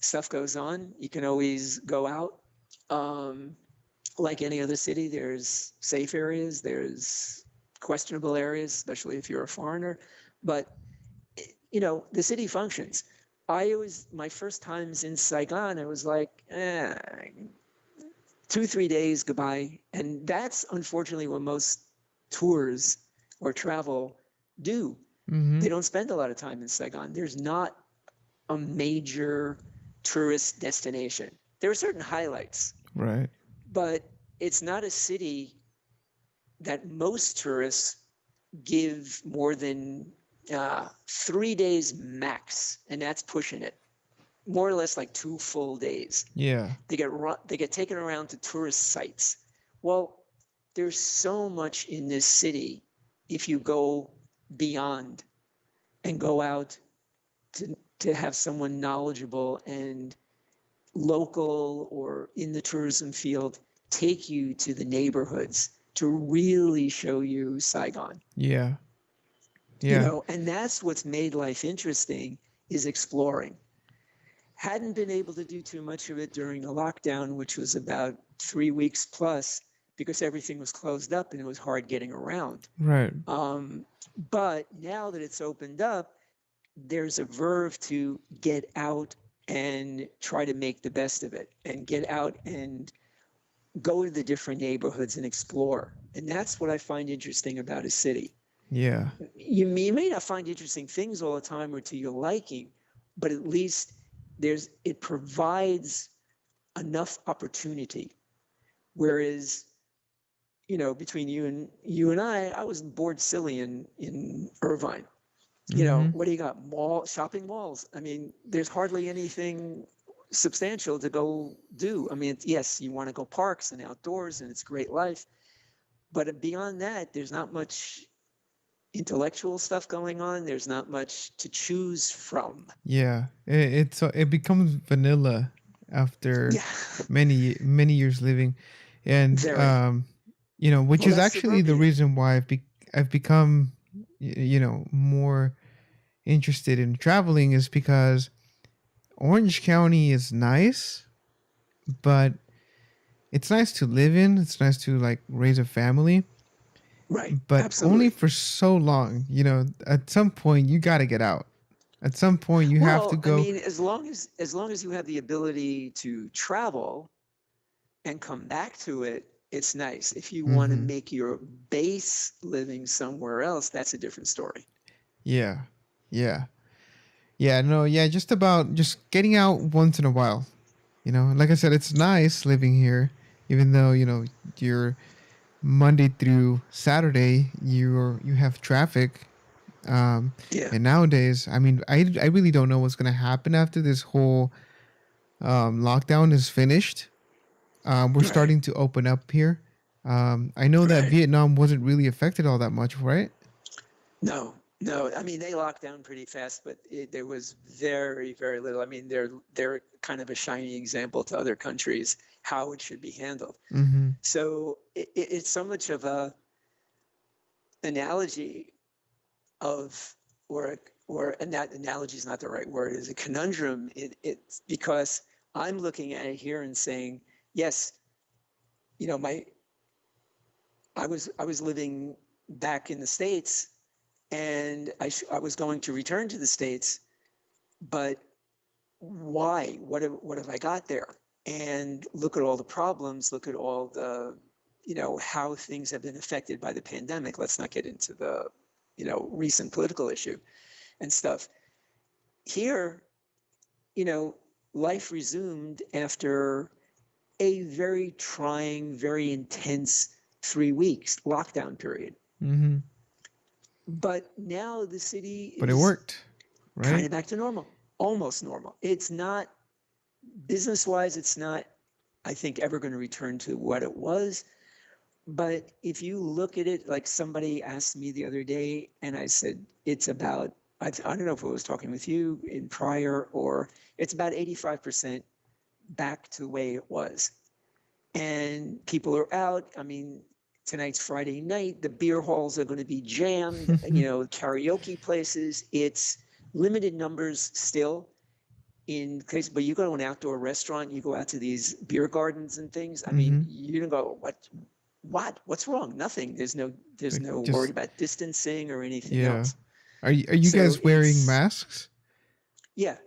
Stuff goes on. You can always go out. Um, like any other city, there's safe areas, there's questionable areas, especially if you're a foreigner. But the city functions. My first times in Saigon, I was like, 2, 3 days, goodbye. And that's unfortunately what most tours or travel do. Mm-hmm. They don't spend a lot of time in Saigon. There's not a major tourist destination. There are certain highlights, Right. but it's not a city that most tourists give more than 3 days max, and that's pushing it. More or less like 2 full days. Yeah. They get taken around to tourist sites. Well, there's so much in this city if you go beyond and go out to have someone knowledgeable and local or in the tourism field take you to the neighborhoods to really show you Saigon. Yeah. Yeah. And that's what's made life interesting, is exploring. Hadn't been able to do too much of it during the lockdown, which was about 3 weeks plus, because everything was closed up and it was hard getting around. Right. But now that it's opened up, there's a verve to get out and try to make the best of it, and get out and go to the different neighborhoods and explore. And that's what I find interesting about a city. Yeah. You may not find interesting things all the time or to your liking, but at least it provides enough opportunity. Whereas, between you and I was bored silly in Irvine. Mm-hmm. What do you got? Shopping malls. I mean, there's hardly anything substantial to go do. I mean, yes, you want to go parks and outdoors, and it's great life. But beyond that, there's not much intellectual stuff going on. There's not much to choose from. Yeah. It becomes vanilla after Yeah, many years living, and very. which Well, is that's actually the suburbia. reason why I've become more interested in traveling, is because Orange County is nice, but it's nice to live in. It's nice to like raise a family, Right. but only Absolutely. for so long. At some point you got to get out. At some point you have to Well, I go. mean, as long as you have the ability to travel and come back to it, it's nice. If you want to Hmm. make your base living somewhere else, that's a different story. Yeah. Yeah. Yeah, no, yeah, just about just getting out once in a while. Like I said, it's nice living here, even though, you're Monday through Saturday, you have traffic. Um, Yeah. and nowadays, I mean, I really don't know what's gonna happen after this whole lockdown is finished. We're Right. starting to open up here. I know that Right. Vietnam wasn't really affected all that much, right? No, no. I mean, they locked down pretty fast, but there was very, very little. I mean, they're kind of a shining example to other countries how it should be handled. Mm-hmm. So it's so much of a analogy of, and that analogy is not the right word, is a conundrum. It's because I'm looking at it here and saying, yes, my I was living back in the States, and I was going to return to the States, but why? What have I got there? And look at all the problems. Look at all the, how things have been affected by the pandemic. Let's not get into the, recent political issue and stuff. Here, you know, life resumed after a very trying, very intense 3 weeks lockdown period. Mm-hmm. But now the city But it is worked, kind right? of back to normal, almost normal. It's not, business wise, it's not, I think, ever going to return to what it was. But if you look at it, like somebody asked me the other day, and I said, it's about, I don't know if I was talking with you in prior, or it's about 85% back to the way it was. and people are out. I mean, tonight's Friday night. The beer halls are going to be jammed. Karaoke places. It's limited numbers still in case, but you go to an outdoor restaurant, you go out to these beer gardens and things. I mean, Mm-hmm. you don't go, what's wrong? Nothing. There's Like no worry just about distancing or anything yeah. else. Are you So guys wearing it's, masks? yeah,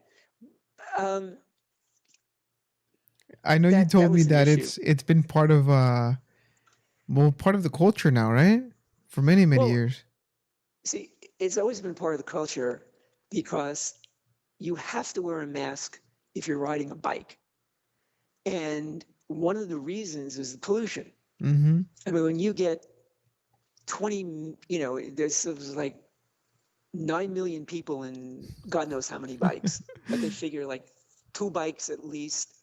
um, I know you that told me was an that issue. it's been part of part of the culture now, right? For many Well, years. see, it's always been part of the culture because you have to wear a mask if you're riding a bike. And one of the reasons is the pollution. Mm-hmm. I mean, when you get 20, there's like 9 million people and God knows how many bikes, but they figure like 2 bikes at least,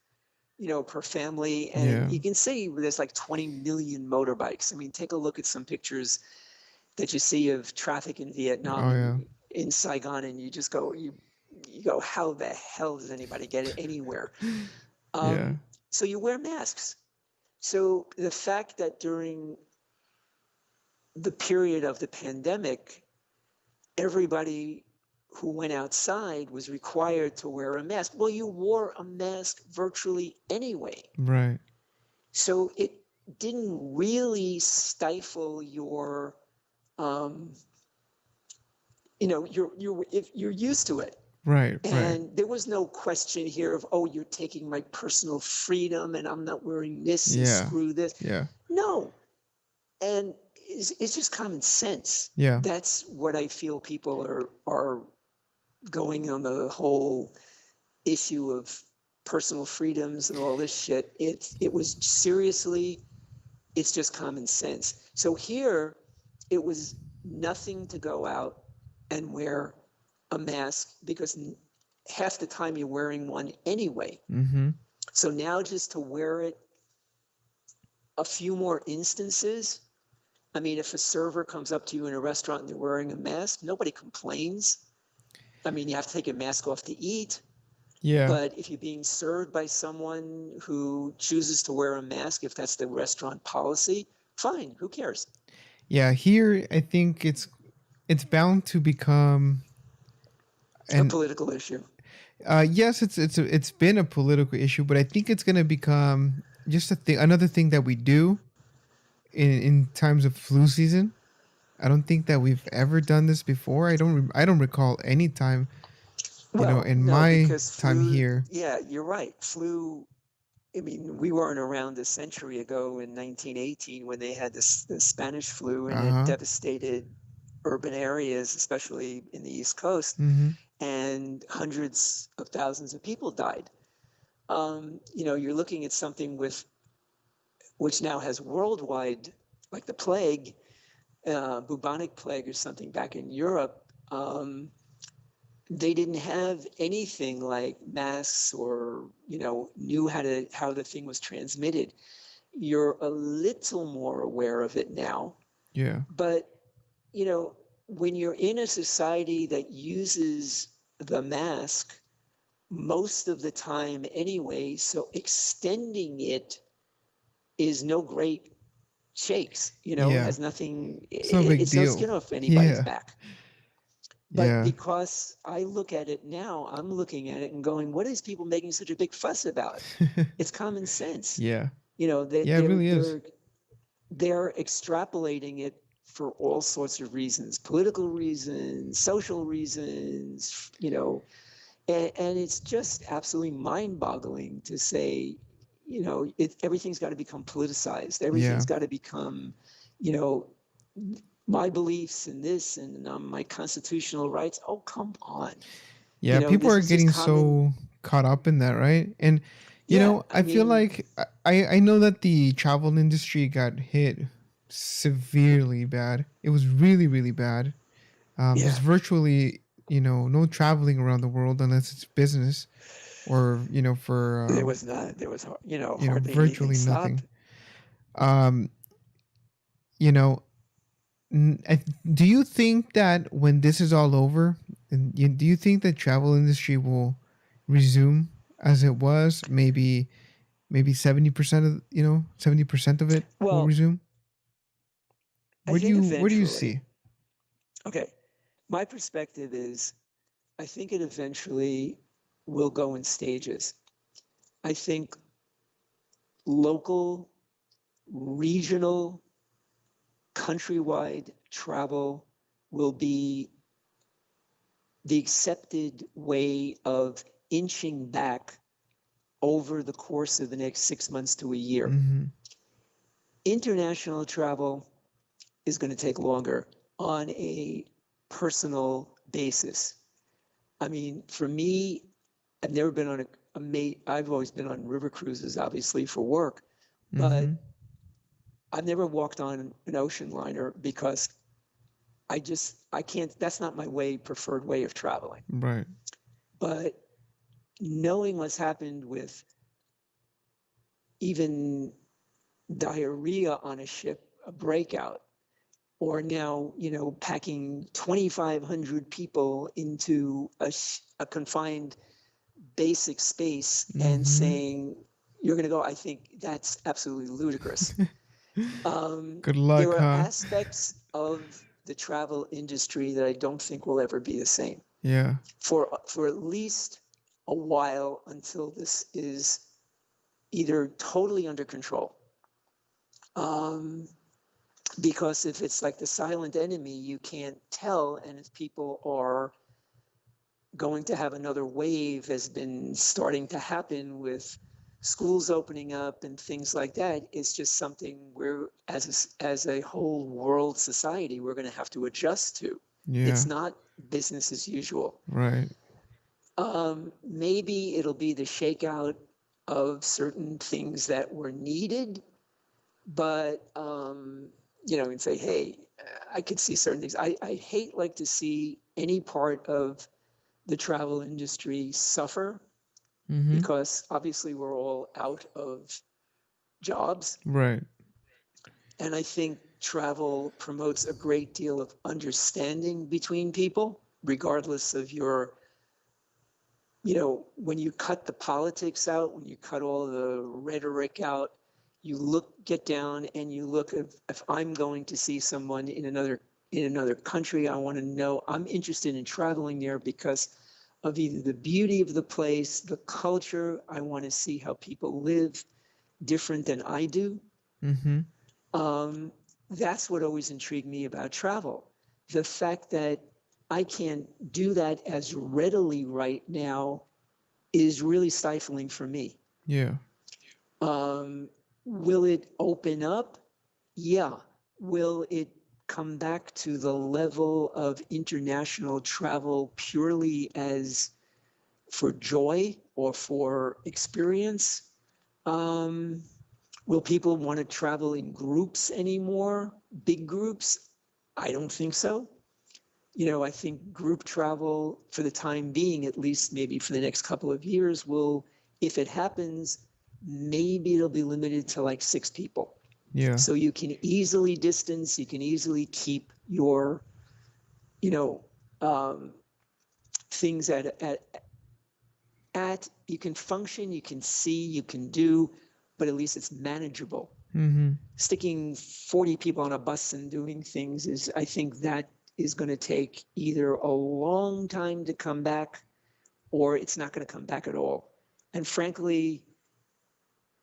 per family. And Yeah. you can see there's like 20 million motorbikes. I mean, take a look at some pictures that you see of traffic in Vietnam Oh yeah. and in Saigon, and you just go, you go, how the hell does anybody get it anywhere? Yeah. Um, so you wear masks. So the fact that during the period of the pandemic, everybody who went outside was required to wear a mask. Well, you wore a mask virtually anyway. Right. So it didn't really stifle your, um, if you're used to it. Right. Right. And there was no question here of, oh, you're taking my personal freedom and I'm not wearing this and Yeah. screw this. Yeah. No. And it's just common sense. Yeah. That's what I feel people are going on the whole issue of personal freedoms and all this shit. It was seriously, it's just common sense. So here, it was nothing to go out and wear a mask because half the time you're wearing one anyway. Mm-hmm. So now just to wear it a few more instances. I mean, if a server comes up to you in a restaurant and they're wearing a mask, nobody complains. I mean, you have to take your mask off to eat. Yeah. But if you're being served by someone who chooses to wear a mask, if that's the restaurant policy, fine, who cares? Yeah. Here, I think it's bound to become A and political issue. yes, it's been a political issue, but I think it's gonna become just a thing, another thing that we do in times of flu season. I don't think that we've ever done this before. I don't recall any time, Well, in no, my because time flu, here. yeah, you're right. Flu, I mean, we weren't around a century ago in 1918 when they had the Spanish flu and Uh it huh. devastated urban areas, especially in the East Coast, Mm-hmm. and hundreds of thousands of people died. You're looking at something which now has worldwide, like the plague, bubonic plague or something back in Europe. They didn't have anything like masks or knew how the thing was transmitted. You're a little more aware of it now, Yeah. but when you're in a society that uses the mask most of the time anyway, so extending it is no great shakes. Yeah. Has nothing. It's no big It's no deal. skin off anybody's Yeah. back. But Yeah. because I look at it now, I'm looking at it and going, what is people making such a big fuss about? It's common sense. Yeah. They, Yeah. It they're really is. they're they're extrapolating it for all sorts of reasons, political reasons, social reasons, and it's just absolutely mind-boggling to say, everything's got to become politicized. Yeah. Everything's got to become, you know, my beliefs in this and my constitutional rights. Oh, come on. Yeah. People This are is just getting common. so caught up in that, right? And Yeah, I I feel mean, like I know that the travel industry got hit severely bad. It was really bad. There's yeah, virtually no traveling around the world unless it's business or for there was, hardly anything virtually stopped. nothing. Um, you know, do you think that when this is all over, do you think the travel industry will resume as it was? Maybe maybe 70% of, 70% of it will Well, resume? I Where do think you where do you see? eventually, okay, my perspective is I think it eventually will go in stages. I think local, regional, countrywide travel will be the accepted way of inching back over the course of the next 6 months to a year. Mhm. International travel is going to take longer on a personal basis. I mean, for me, I've never been on I've always been on river cruises, obviously, for work, but Mhm. I've never walked on an ocean liner because I can't, that's not my preferred way of traveling. Right. But knowing what's happened with even diarrhea on a ship, a breakout, or now, packing 2,500 people into a confined basic space and Mhm. saying, you're going to go, I think that's absolutely ludicrous. Good There luck, are huh? aspects of the travel industry that I don't think will ever be the same Yeah. for at least a while until this is either totally under control. Um, because if it's like the silent enemy, you can't tell, and if people are going to have another wave has been starting to happen with schools opening up and things like that. It's just something we're, as a whole world society, we're going to have to adjust to. It's Yeah. not business as usual. Right. Maybe it'll be the shakeout of certain things that were needed, but and say, hey, I could see certain things. I hate like to see any part of the travel industry suffer Mhm. because obviously we're all out of jobs. Right. And I think travel promotes a great deal of understanding between people, regardless of when you cut the politics out, when you cut all the rhetoric out, get down and you look at, if I'm going to see someone in another country, I want to know, I'm interested in traveling there because of either the beauty of the place, the culture. I want to see how people live different than I do. Mhm. Um, that's what always intrigued me about travel. The fact that I can't do that as readily right now is really stifling for me. Yeah. Um, will it open up? Yeah. Will it come back to the level of international travel purely as for joy or for experience? Um, will people want to travel in groups anymore? Big groups? I don't think so. I think group travel for the time being, at least maybe for the next couple of years, will, if it happens, maybe it'll be limited to like 6 people. Yeah. So you can easily distance, you can easily keep your, you know, um, things you can function, you can see, you can do, but at least it's manageable. Mhm. Sticking 40 people on a bus and doing things I think that is going to take either a long time to come back or it's not going to come back at all. And frankly,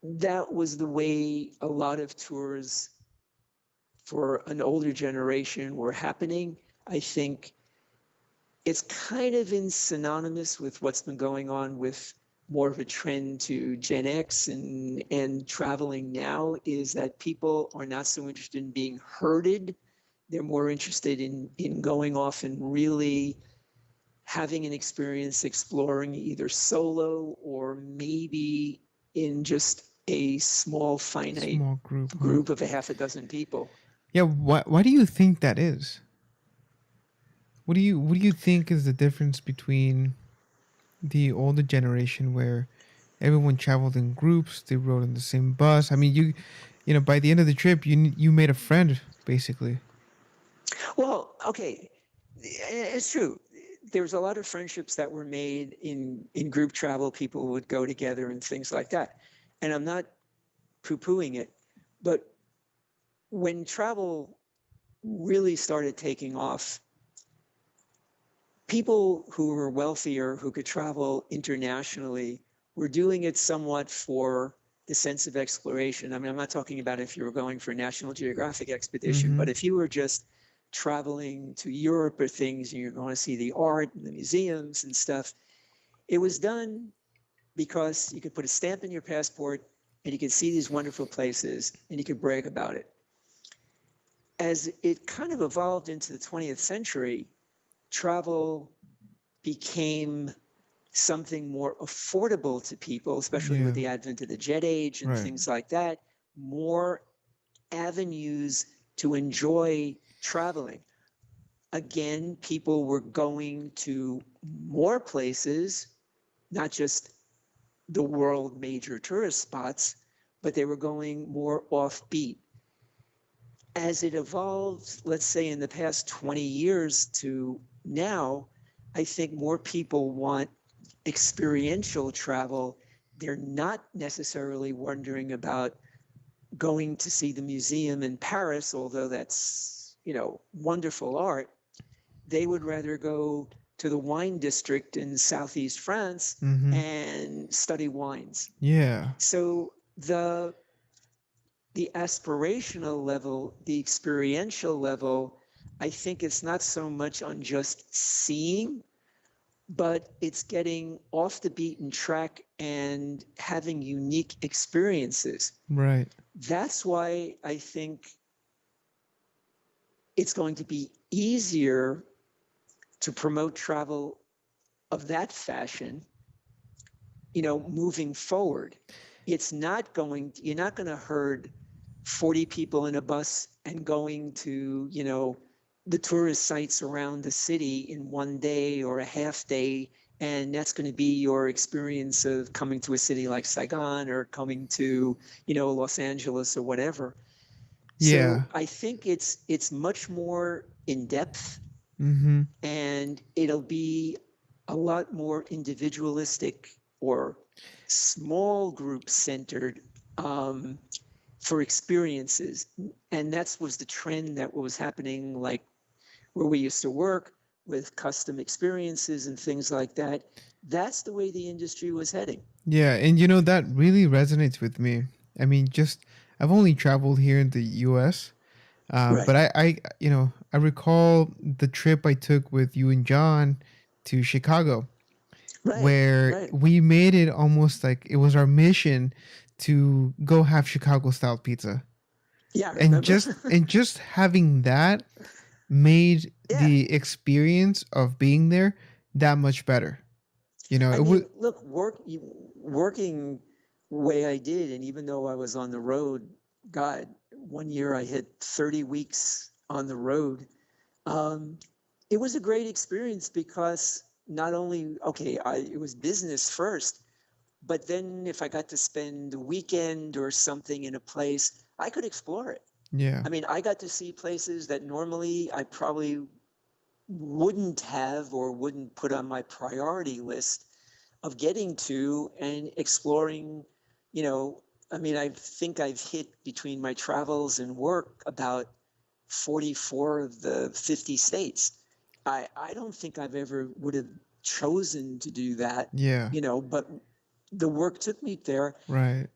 that was the way a lot of tours for an older generation were happening. I think it's kind of in synonymous with what's been going on with more of a trend to Gen X and traveling now, is that people are not so interested in being herded. They're more interested in going off and really having an experience exploring either solo or maybe in just a small finite Small group, huh? group of a half a dozen people. Yeah, why do you think that is? What do you think is the difference between the older generation where everyone traveled in groups, they rode in the same bus? I mean, by the end of the trip, you made a friend basically. Well, okay, it's true. There's a lot of friendships that were made in group travel. People would go together and things like that. And I'm not poo pooing it, but when travel really started taking off, people who were wealthier, who could travel internationally, were doing it somewhat for the sense of exploration. I mean, I'm not talking about if you were going for a National Geographic expedition, Mm-hmm. but if you were just traveling to Europe or things and you're going to see the art and the museums and stuff, it was done because you could put a stamp in your passport and you could see these wonderful places and you could brag about it. As it kind of evolved into the 20th century, travel became something more affordable to people, especially with Yeah. the advent of the jet age and Right. things like that, more avenues to enjoy traveling. Again, people were going to more places, not just the world major tourist spots, but they were going more offbeat. As it evolved, let's say in the past 20 years to now, I think more people want experiential travel. They're not necessarily wondering about going to see the museum in Paris, although that's, wonderful art. They would rather go to the wine district in southeast France Mm-hmm. and study wines. Yeah. So the aspirational level, the experiential level, I think it's not so much on just seeing, but it's getting off the beaten track and having unique experiences. Right. That's why I think it's going to be easier to promote travel of that fashion, moving forward. You're not going to herd 40 people in a bus and going to, the tourist sites around the city in one day or a half day. And that's going to be your experience of coming to a city like Saigon or coming to, Los Angeles or whatever. Yeah. So I think it's much more in depth Mm-hmm. and it'll be a lot more individualistic or small group centered um, for experiences. And that was the trend that was happening, like where we used to work with custom experiences and things like that. That's the way the industry was heading. Yeah, and that really resonates with me. I mean, just I've only traveled here in the U.S., but Right, I recall the trip I took with you and John to Chicago, right, where right. we made it almost like it was our mission to go have Chicago style pizza, Yeah, I and remember. just having that made Yeah. the experience of being there that much better. I It would. mean, look, working way I did, and even though I was on the road, God, one year I hit 30 weeks on the road. Um, it was a great experience because not only, okay, it was business first, but then if I got to spend a weekend or something in a place, I could explore it. Yeah. I mean, I got to see places that normally I probably wouldn't have or wouldn't put on my priority list of getting to and exploring, you know, I mean, I think I've hit between my travels and work about 44 of the 50 states. I don't think I've ever would have chosen to do that, Yeah. but the work took me there Right.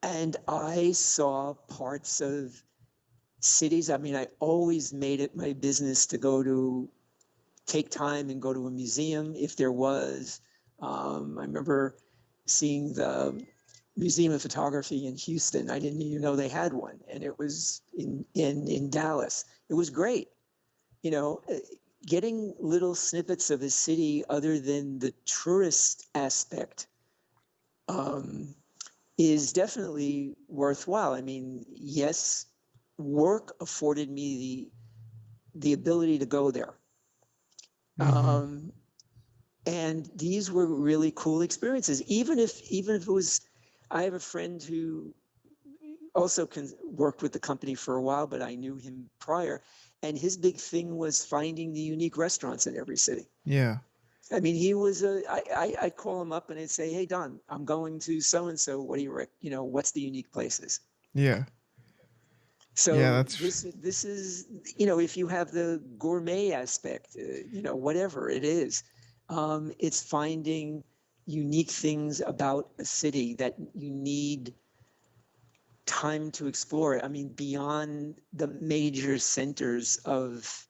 and I saw parts of cities. I mean, I always made it my business to go to take time and go to a museum if there was. I remember seeing the Museum of Photography in Houston. I didn't even know they had one, and it was in Dallas. It was great, you know. Getting little snippets of a city other than the tourist aspect um, is definitely worthwhile. I mean, yes, work afforded me the ability to go there. Mm-hmm. Um, and these were really cool experiences even if it was. I have a friend who also worked with the company for a while, but I knew him prior, and his big thing was finding the unique restaurants in every city. Yeah. I mean, he was I'd call him up and I'd say, "Hey, Don, I'm going to so and so. What do you what's the unique places?" Yeah. Yeah, So that's this is if you have the gourmet aspect, whatever it is, it's finding unique things about a city that you need time to explore. I mean, beyond the major centers of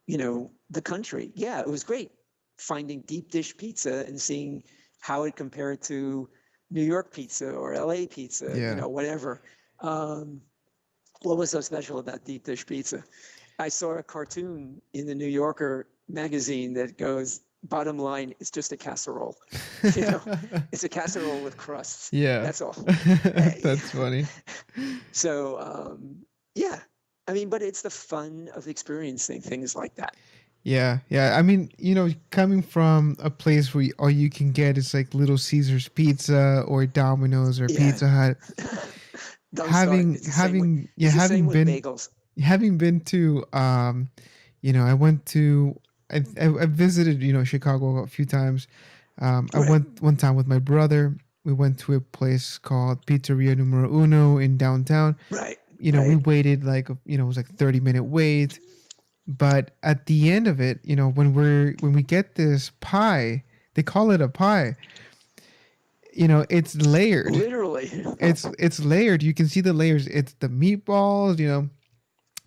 the country. Yeah, it was great finding deep dish pizza and seeing how it compared to New York pizza or LA pizza, yeah. whatever. Um, what was so special about deep dish pizza? I saw a cartoon in the New Yorker magazine that goes, bottom line, it's just a casserole. you know, it's a casserole with crusts. Yeah. That's all. Eh, That's funny. so, yeah, I mean, but it's the fun of experiencing things like that. Yeah, yeah. I mean, coming from a place where all you can get is like Little Caesars Pizza or Domino's or Yeah, Pizza Hut, don't start. It's the same way. yeah, It's the same with bagels. having been to I went to I visited Chicago a few times. I Right, went one time with my brother. We went to a place called Pizzeria Numero Uno in downtown. right, We right. waited like it was like 30-minute wait. But at the end of it, when we get this pie, they call it a pie. It's layered. Literally. It's layered. You can see the layers. It's the meatballs,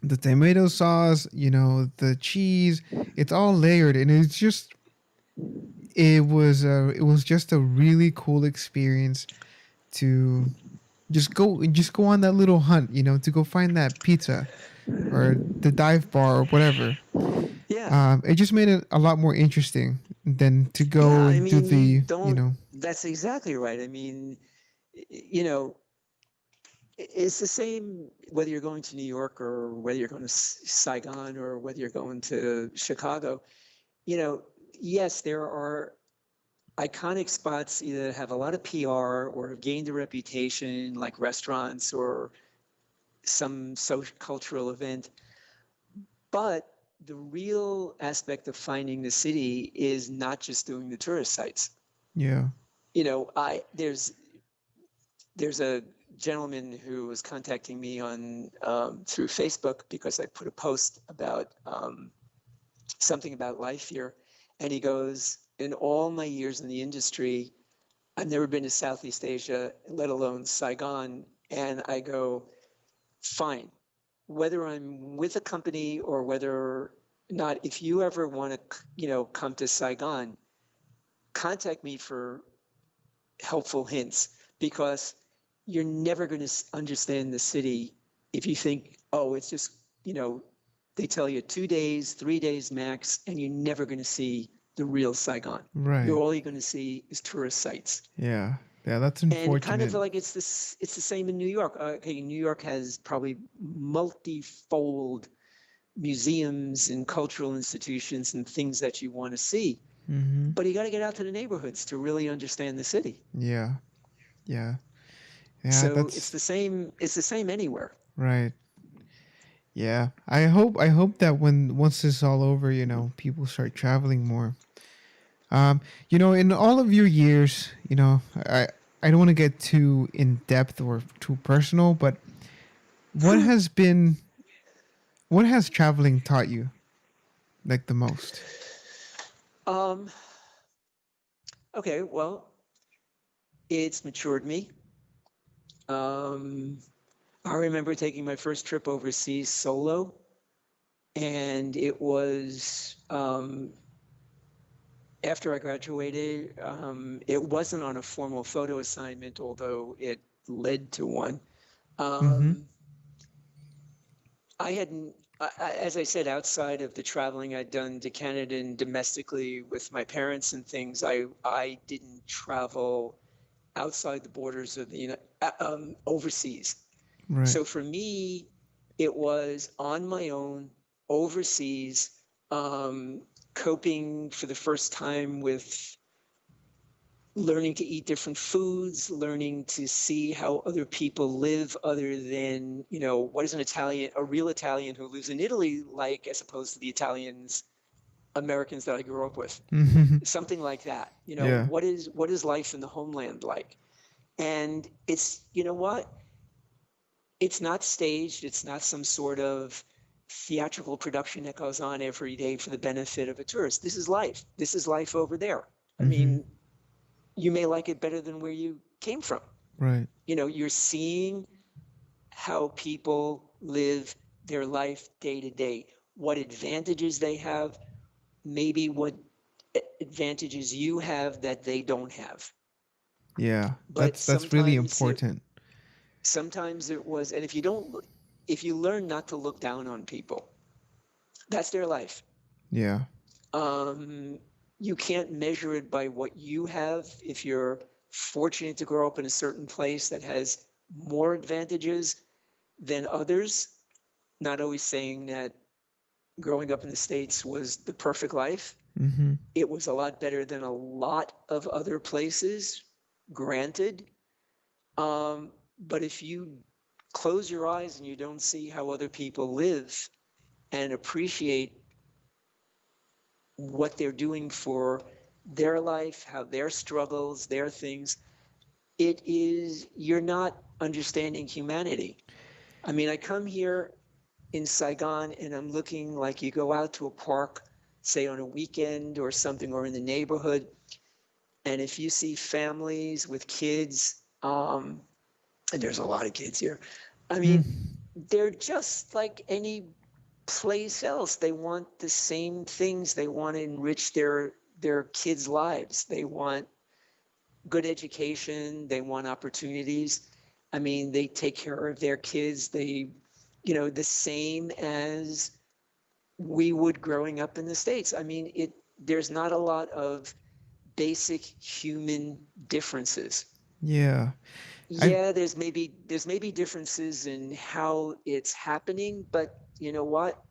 the tomato sauce, the cheese. It's all layered, and it was just a really cool experience to just go on that little hunt, to go find that pizza or the dive bar or whatever. Yeah. It just made it a lot more interesting than to Yeah, go I and do mean, you the, don't, that's exactly right. I mean, you know, it's the same whether you're going to New York or whether you're going to Saigon or whether you're going to Chicago. You know, yes, there are iconic spots either have a lot of PR or have gained a reputation, like restaurants or some social cultural event. But the real aspect of finding the city is not just doing the tourist sites. yeah. I there's a gentleman who was contacting me on through Facebook because I put a post about something about life here, and he goes, in all my years in the industry, I've never been to Southeast Asia, let alone Saigon. And I go, fine, whether I'm with a company or whether not, if you ever want to, come to Saigon, contact me for helpful hints because you're never going to understand the city if you think, oh, it's just, they tell you 2 days, 3 days max, and you're never going to see the real Saigon. Right. You're all you're going to see is tourist sites. Yeah. Yeah. That's And kind of unfortunate. like it's the same in New York. Okay, New York has probably multifold museums and cultural institutions and things that you want to see. Mm-hmm. But you got to get out to the neighborhoods to really understand the city. Yeah. Yeah. Yeah. So That's it's the same anywhere. right. Yeah. I hope that once this is all over, people start traveling more. In all of your years, I don't want to get too in depth or too personal, but what has been what has traveling taught you like the most? Um, okay, well, it's matured me. Um, I remember taking my first trip overseas solo, and it was after I graduated. It wasn't on a formal photo assignment, although it led to one. Mm-hmm. Um, I hadn't, as I said, outside of the traveling I'd done to Canada and domestically with my parents and things, I didn't travel outside the borders of the overseas. Right. So for me, it was on my own overseas, um, coping for the first time with learning to eat different foods, learning to see how other people live other than, what is a real Italian who lives in Italy like, as opposed to the Italians Americans that I grew up with, Mhm. something like that. You know, Yeah. what is life in the homeland like? And it's, you know what? It's not staged. It's not some sort of theatrical production that goes on every day for the benefit of a tourist. This is life. This is life over there. I Mhm. mean, you may like it better than where you came from. Right. You know, you're seeing how people live their life day to day, what advantages they have, maybe what advantages you have that they don't have. Yeah. But That's really sometimes it important. sometimes it was, and if you learn not to look down on people, that's their life. Yeah. Um, you can't measure it by what you have. If you're fortunate to grow up in a certain place that has more advantages than others, not always saying that growing up in the States was the perfect life. Mhm. It was a lot better than a lot of other places, granted. But if you close your eyes and you don't see how other people live and appreciate what they're doing for their life, how their struggles, their things, you're not understanding humanity. I mean, I come here in Saigon and I'm looking like you go out to a park, say on a weekend or something, or in the neighborhood, and if you see families with kids, and there's a lot of kids here, I mean, Mm. they're just like any place else. They want the same things. They want to enrich their kids' lives. They want good education. They want opportunities. I mean, they take care of their kids. The same as we would growing up in the States. I mean, there's not a lot of basic human differences. Yeah. I Yeah, there's maybe differences in how it's happening, but you know what?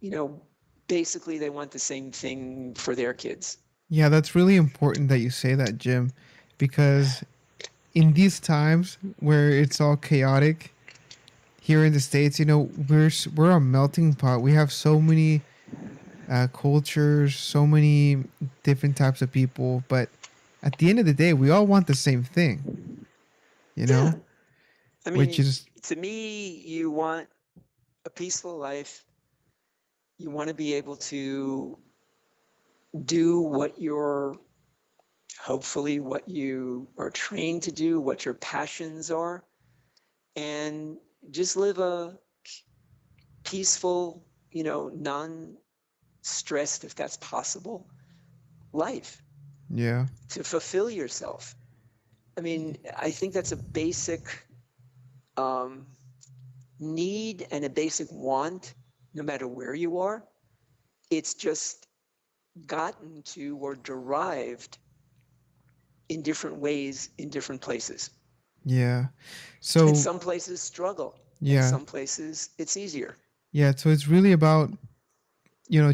You know, basically they want the same thing for their kids. Yeah, that's really important that you say that, Jim, because in these times where it's all chaotic here in the states, we're a melting pot. We have so many cultures, so many different types of people, but at the end of the day, we all want the same thing, you Yeah. know, I which mean, is to me, you want a peaceful life. You want to be able to do what you're hopefully what you are trained to do, what your passions are, and just live a peaceful, non-stressed, if that's possible, life yeah, to fulfill yourself. I mean, I think that's a basic um, need and a basic want, no matter where you are. It's just gotten to or derived in different ways in different places. yeah. And So some places struggle, and yeah, some places it's easier. yeah. So it's really about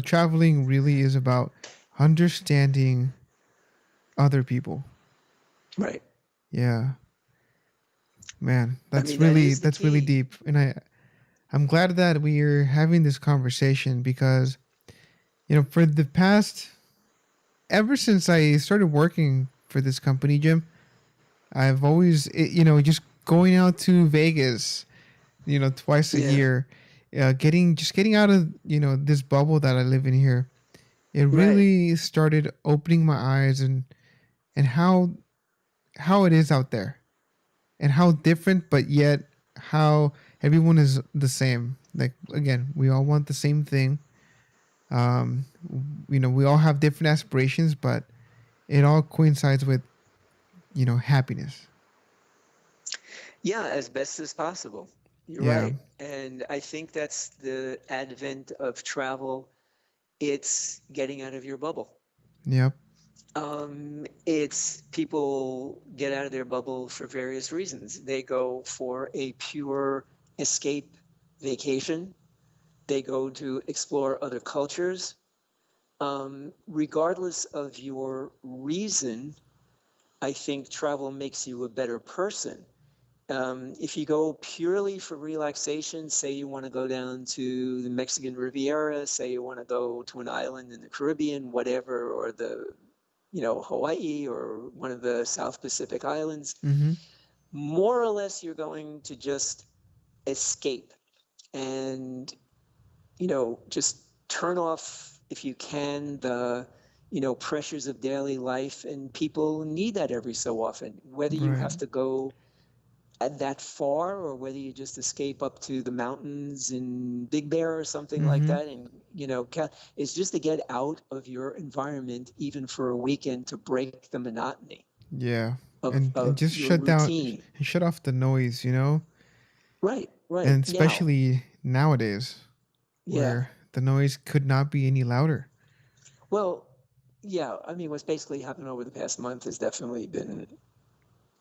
traveling. Really is about understanding other people. Right. Yeah, man, I mean, that is the that's really key. deep, and I'm glad that we are having this conversation because for the past ever since I started working for this company, Jim, I've always just going out to Vegas, twice a Yeah. year, getting out of this bubble that I live in here. It Right. really started opening my eyes and how it is out there and how different, but yet how everyone is the same. Like again, we all want the same thing. Um, we all have different aspirations, but it all coincides with happiness. Yeah, as best as possible. You're Yeah. right. And I think that's the advent of travel. It's getting out of your bubble. Yep. It's people get out of their bubble for various reasons. They go for a pure escape vacation. They go to explore other cultures. Regardless of your reason, I think travel makes you a better person. If you go purely for relaxation, say you want to go down to the Mexican Riviera, say you want to go to an island in the Caribbean, whatever, or Hawaii or one of the South Pacific islands, Mm-hmm. more or less you're going to just escape and, just turn off, if you can, the, pressures of daily life. And people need that every so often, whether you Right. have to go that far or whether you just escape up to the mountains in Big Bear or something like Mm-hmm. that. And, it's just to get out of your environment, even for a weekend, to break the monotony Yeah. of, And of just your shut down routine. and shut off the noise, Right, right. and Now, especially nowadays yeah. where the noise could not be any louder. Well, yeah. I mean, what's basically happened over the past month has definitely been,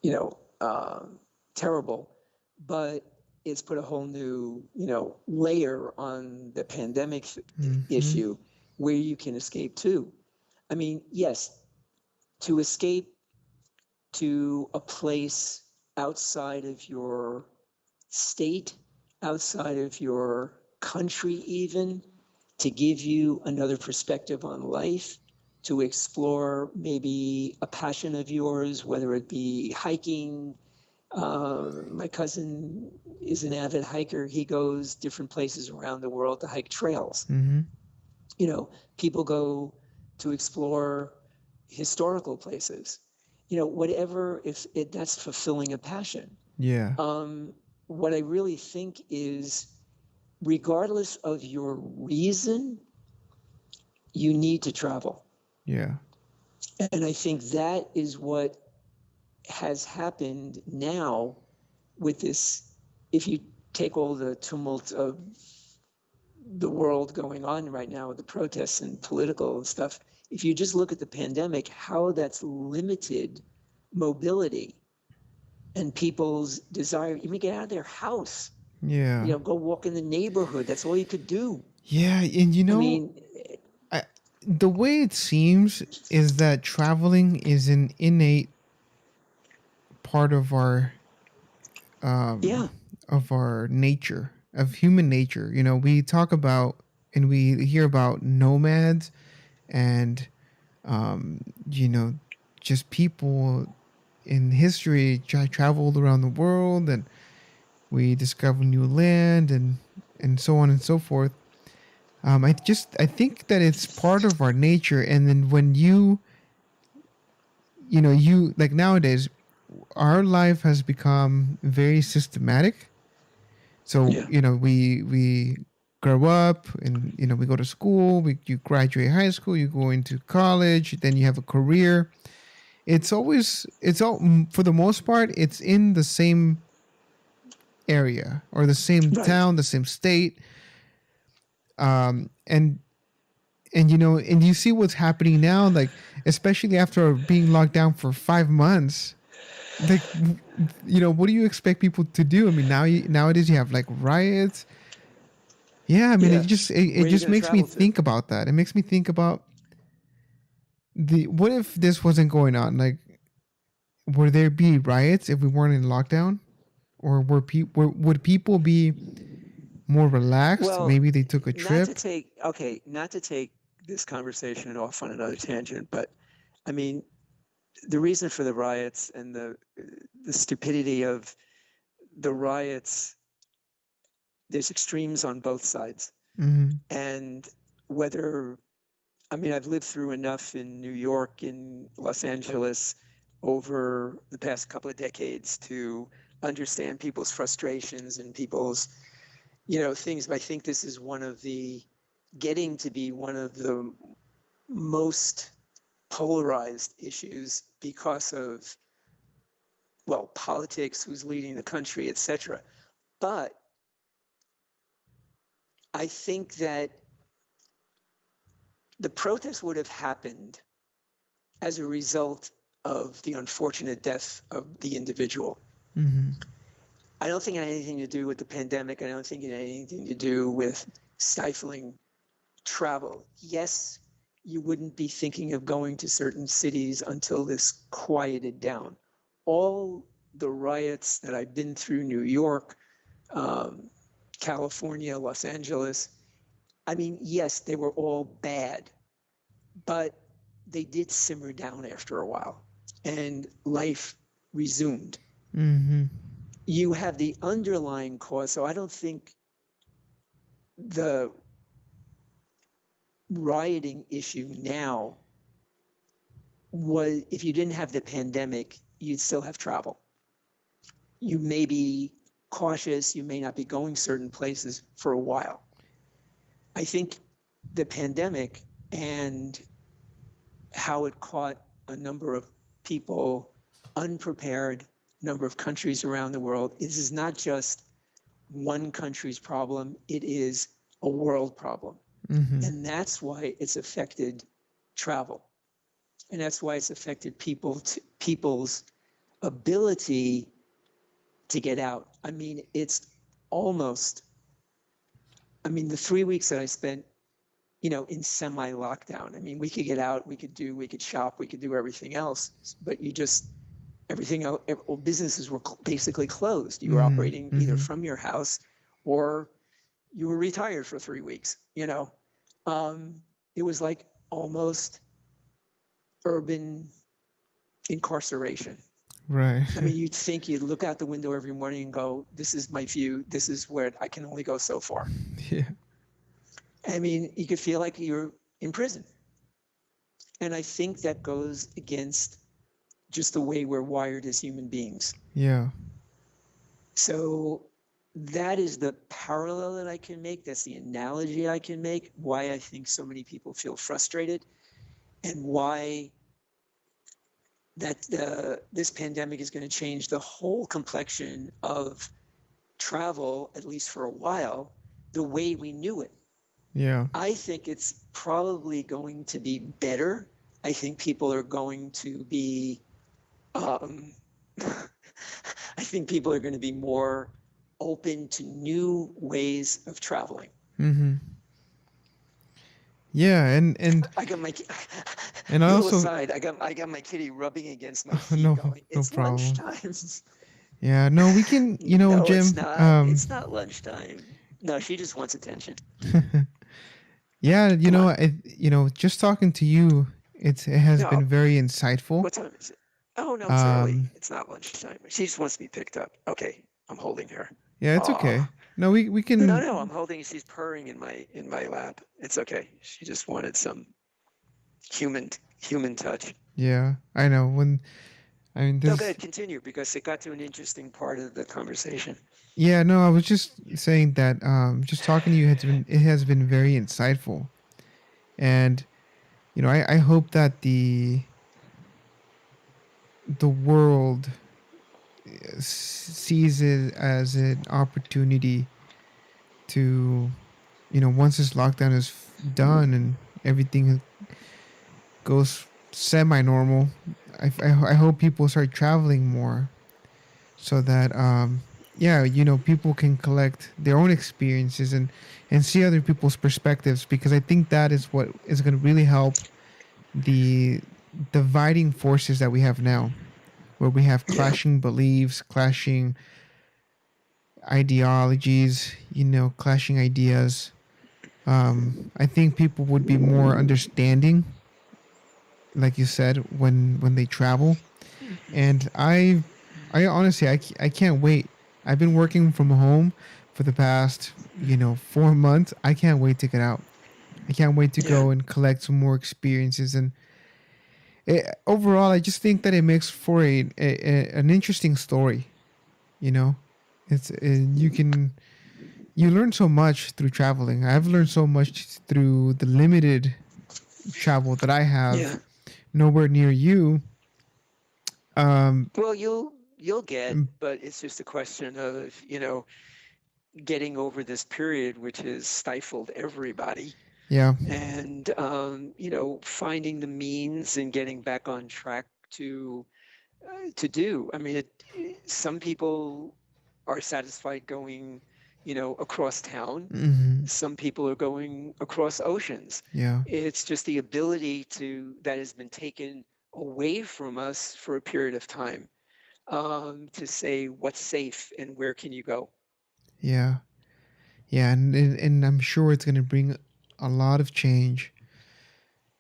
you know, terrible, but it's put a whole new, layer on the pandemic Mm-hmm. issue where you can escape to. I mean, yes, to escape to a place outside of your state, outside of your country, even to give you another perspective on life, to explore maybe a passion of yours, whether it be hiking. My cousin is an avid hiker. He goes different places around the world to hike trails. Mm-hmm. People go to explore historical places. Whatever, if that's fulfilling a passion. Yeah. Um, what I really think is, regardless of your reason, you need to travel. Yeah. And I think that is what has happened now with this. If you take all the tumult of the world going on right now with the protests and political stuff, if you just look at the pandemic, how that's limited mobility and people's desire even get out of their house, Yeah. go walk in the neighborhood. That's all you could do. Yeah, and I mean, I, the way it seems is that traveling is an innate part um yeah, of our nature, of human nature. We talk about and we hear about nomads and um you know just people in history traveled around the world, and we discover new land and so on and so forth. I think that it's part of our nature, and then when you like nowadays, our life has become very systematic. So yeah, we grow up, and we go to school. You graduate high school, you go into college, then you have a career. It's all, for the most part, it's in the same area or the same right. town, the same state. And you see what's happening now, like especially after being locked down for 5 months. Like, what do you expect people to do? I mean, nowadays you have like riots. Yeah, I mean, Yeah. it Where are you just going to makes me travel to? think about that. It makes me think about the what if this wasn't going on? Like, would there be riots if we weren't in lockdown, or would people be more relaxed? Well, Maybe they took a trip. not to take this conversation off on another tangent, but I mean, the reason for the riots and the stupidity of the riots, there's extremes on both sides. Mm-hmm. And whether, I mean, I've lived through enough in New York, in Los Angeles over the past couple of decades to understand people's frustrations and people's, things. But I think this is getting to be one of the most polarized issues because of, well, politics, who's leading the country, etc. But I think that the protest would have happened as a result of the unfortunate death of the individual. Mm-hmm. I don't think it had anything to do with the pandemic. I don't think it had anything to do with stifling travel. Yes, you wouldn't be thinking of going to certain cities until this quieted down. All the riots that I've been through, New York, um, California, Los Angeles, I mean, yes, they were all bad, but they did simmer down after a while and life resumed. Mm-hmm. You have the underlying cause. So I don't think the rioting issue now was, if you didn't have the pandemic, you'd still have travel. You may be cautious, you may not be going certain places for a while. I think the pandemic and how it caught a number of people unprepared, number of countries around the world. This is not just one country's problem, it is a world problem. Mm-hmm. And that's why it's affected travel. And that's why it's affected people's ability to get out. I mean, it's almost, I mean, the 3 weeks that I spent, in semi lockdown, I mean, we could get out, we could shop, we could do everything else, but everything else, all businesses were basically closed. You were Mm-hmm. operating either Mm-hmm. from your house or you were retired for 3 weeks. It was like almost urban incarceration. Right. I mean, you'd think you'd look out the window every morning and go, this is my view. This is where I can only go so far. Yeah. I mean, you could feel like you're in prison. And I think that goes against just the way we're wired as human beings. Yeah. So that is the parallel that I can make. That's the analogy I can make, why I think so many people feel frustrated and why that this pandemic is going to change the whole complexion of travel, at least for a while, the way we knew it. Yeah. I think it's probably going to be better. I think people are going to be, I think people are going to be more open to new ways of traveling. Mm-hmm. Yeah, and I got my and I little also aside. I got my kitty rubbing against my feet, no going, no "It's problem. lunchtime." Yeah, no, we can, No, it's Jim. not. It's not lunchtime. No, she just wants attention. Yeah, Come on. just talking to you, it has been No, very insightful. what time is it? Oh no, it's early. Um, It's not lunchtime. She just wants to be picked up. Okay, I'm holding her. yeah, it's Oh okay. No, we no, can. no, I'm holding. She's purring in my lap. It's okay. She just wanted some human human touch. Yeah, I know when. I mean, No, go this. ahead, continue because it got to an interesting part of the conversation. Yeah, no, I was just saying that. Just talking to you has been very insightful, and I hope that the world sees it as an opportunity to, once this lockdown is done and everything goes semi-normal, I hope people start traveling more so that yeah, people can collect their own experiences and see other people's perspectives, because I think that is what is going to really help the dividing forces that we have now, where we have Yeah, clashing beliefs, clashing ideologies, clashing ideas. I think people would be more understanding, like you said, when they travel. And I honestly, I can't wait. I've been working from home for the past 4 months. I can't wait to get out. I can't wait to yeah, go and collect some more experiences. And overall, I just think that it makes for an interesting story. You know, it's you learn so much through traveling. I've learned so much through the limited travel that I yeah. have, nowhere near you. Um, Well, you'll get, but it's just a question of getting over this period which has stifled everybody, yeah. and finding the means and getting back on track to do. I mean, some people are satisfied going, across town. Hmm. Some people are going across oceans. Yeah. It's just the ability that has been taken away from us for a period of time. to say what's safe and where can you go. Yeah. Yeah, and I'm sure it's going to bring a lot of change,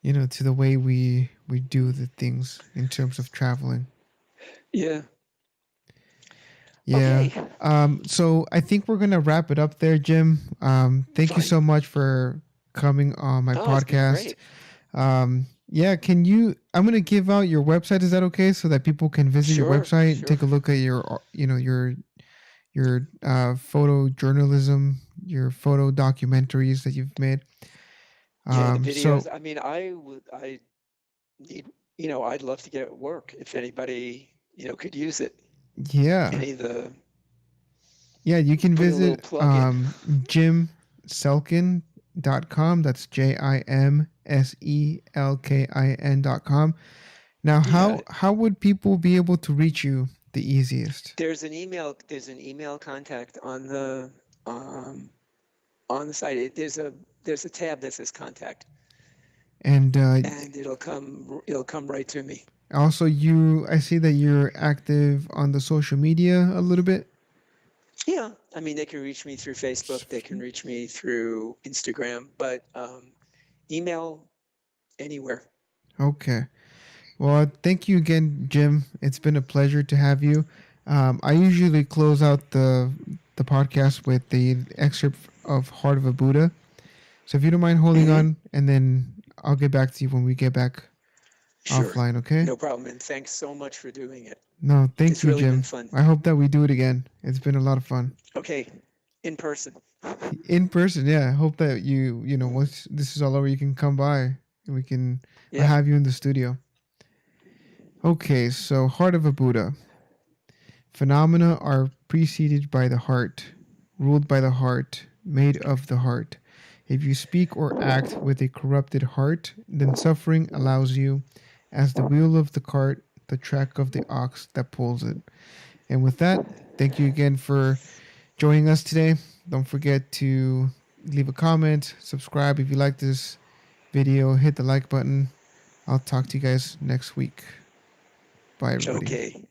to the way we do the things in terms of traveling. Yeah. Yeah. Okay. So I think we're gonna wrap it up there, Jim. Thank you Fine. so much for coming on my Oh, it's been podcast. great. Yeah, can you? I'm gonna give out your website. Is that okay? So that people can visit your Sure. website, Sure. take a look at your photo journalism, your photo documentaries that you've made. Yeah, the So videos. I mean, I need, I'd love to get work if anybody, could use it. yeah, Any of the, yeah, you can put a little visit plug in. jimselkin.com. That's JIMSELKIN.com. Now, You got how it. how would people be able to reach you the easiest? There's an email contact um, on the site. There's a tab that says contact, And and it'll come right to me. also, I see that you're active on the social media a little bit. Yeah, I mean, they can reach me through Facebook, they can reach me through Instagram, but email anywhere. Okay. Well, thank you again, Jim. It's been a pleasure to have you. I usually close out the podcast with the excerpt of Heart of a Buddha. So if you don't mind holding Hmm. on, and then I'll get back to you when we get back Sure, offline, okay? no problem. And thanks so much for doing it. No, thank It's you, really been Jim. fun. I hope that we do it again. It's been a lot of fun. Okay, in person. In person, yeah. I hope that once this is all over, you can come by and we can Yeah. have you in the studio. Okay, so Heart of a Buddha. Phenomena are preceded by the heart, ruled by the heart, made of the heart. If you speak or act with a corrupted heart, then suffering allows you, as the wheel of the cart, the track of the ox that pulls it. And with that, thank you again for joining us today. Don't forget to leave a comment, subscribe if you like this video, hit the like button. I'll talk to you guys next week. Bye, everybody. Okay,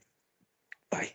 bye.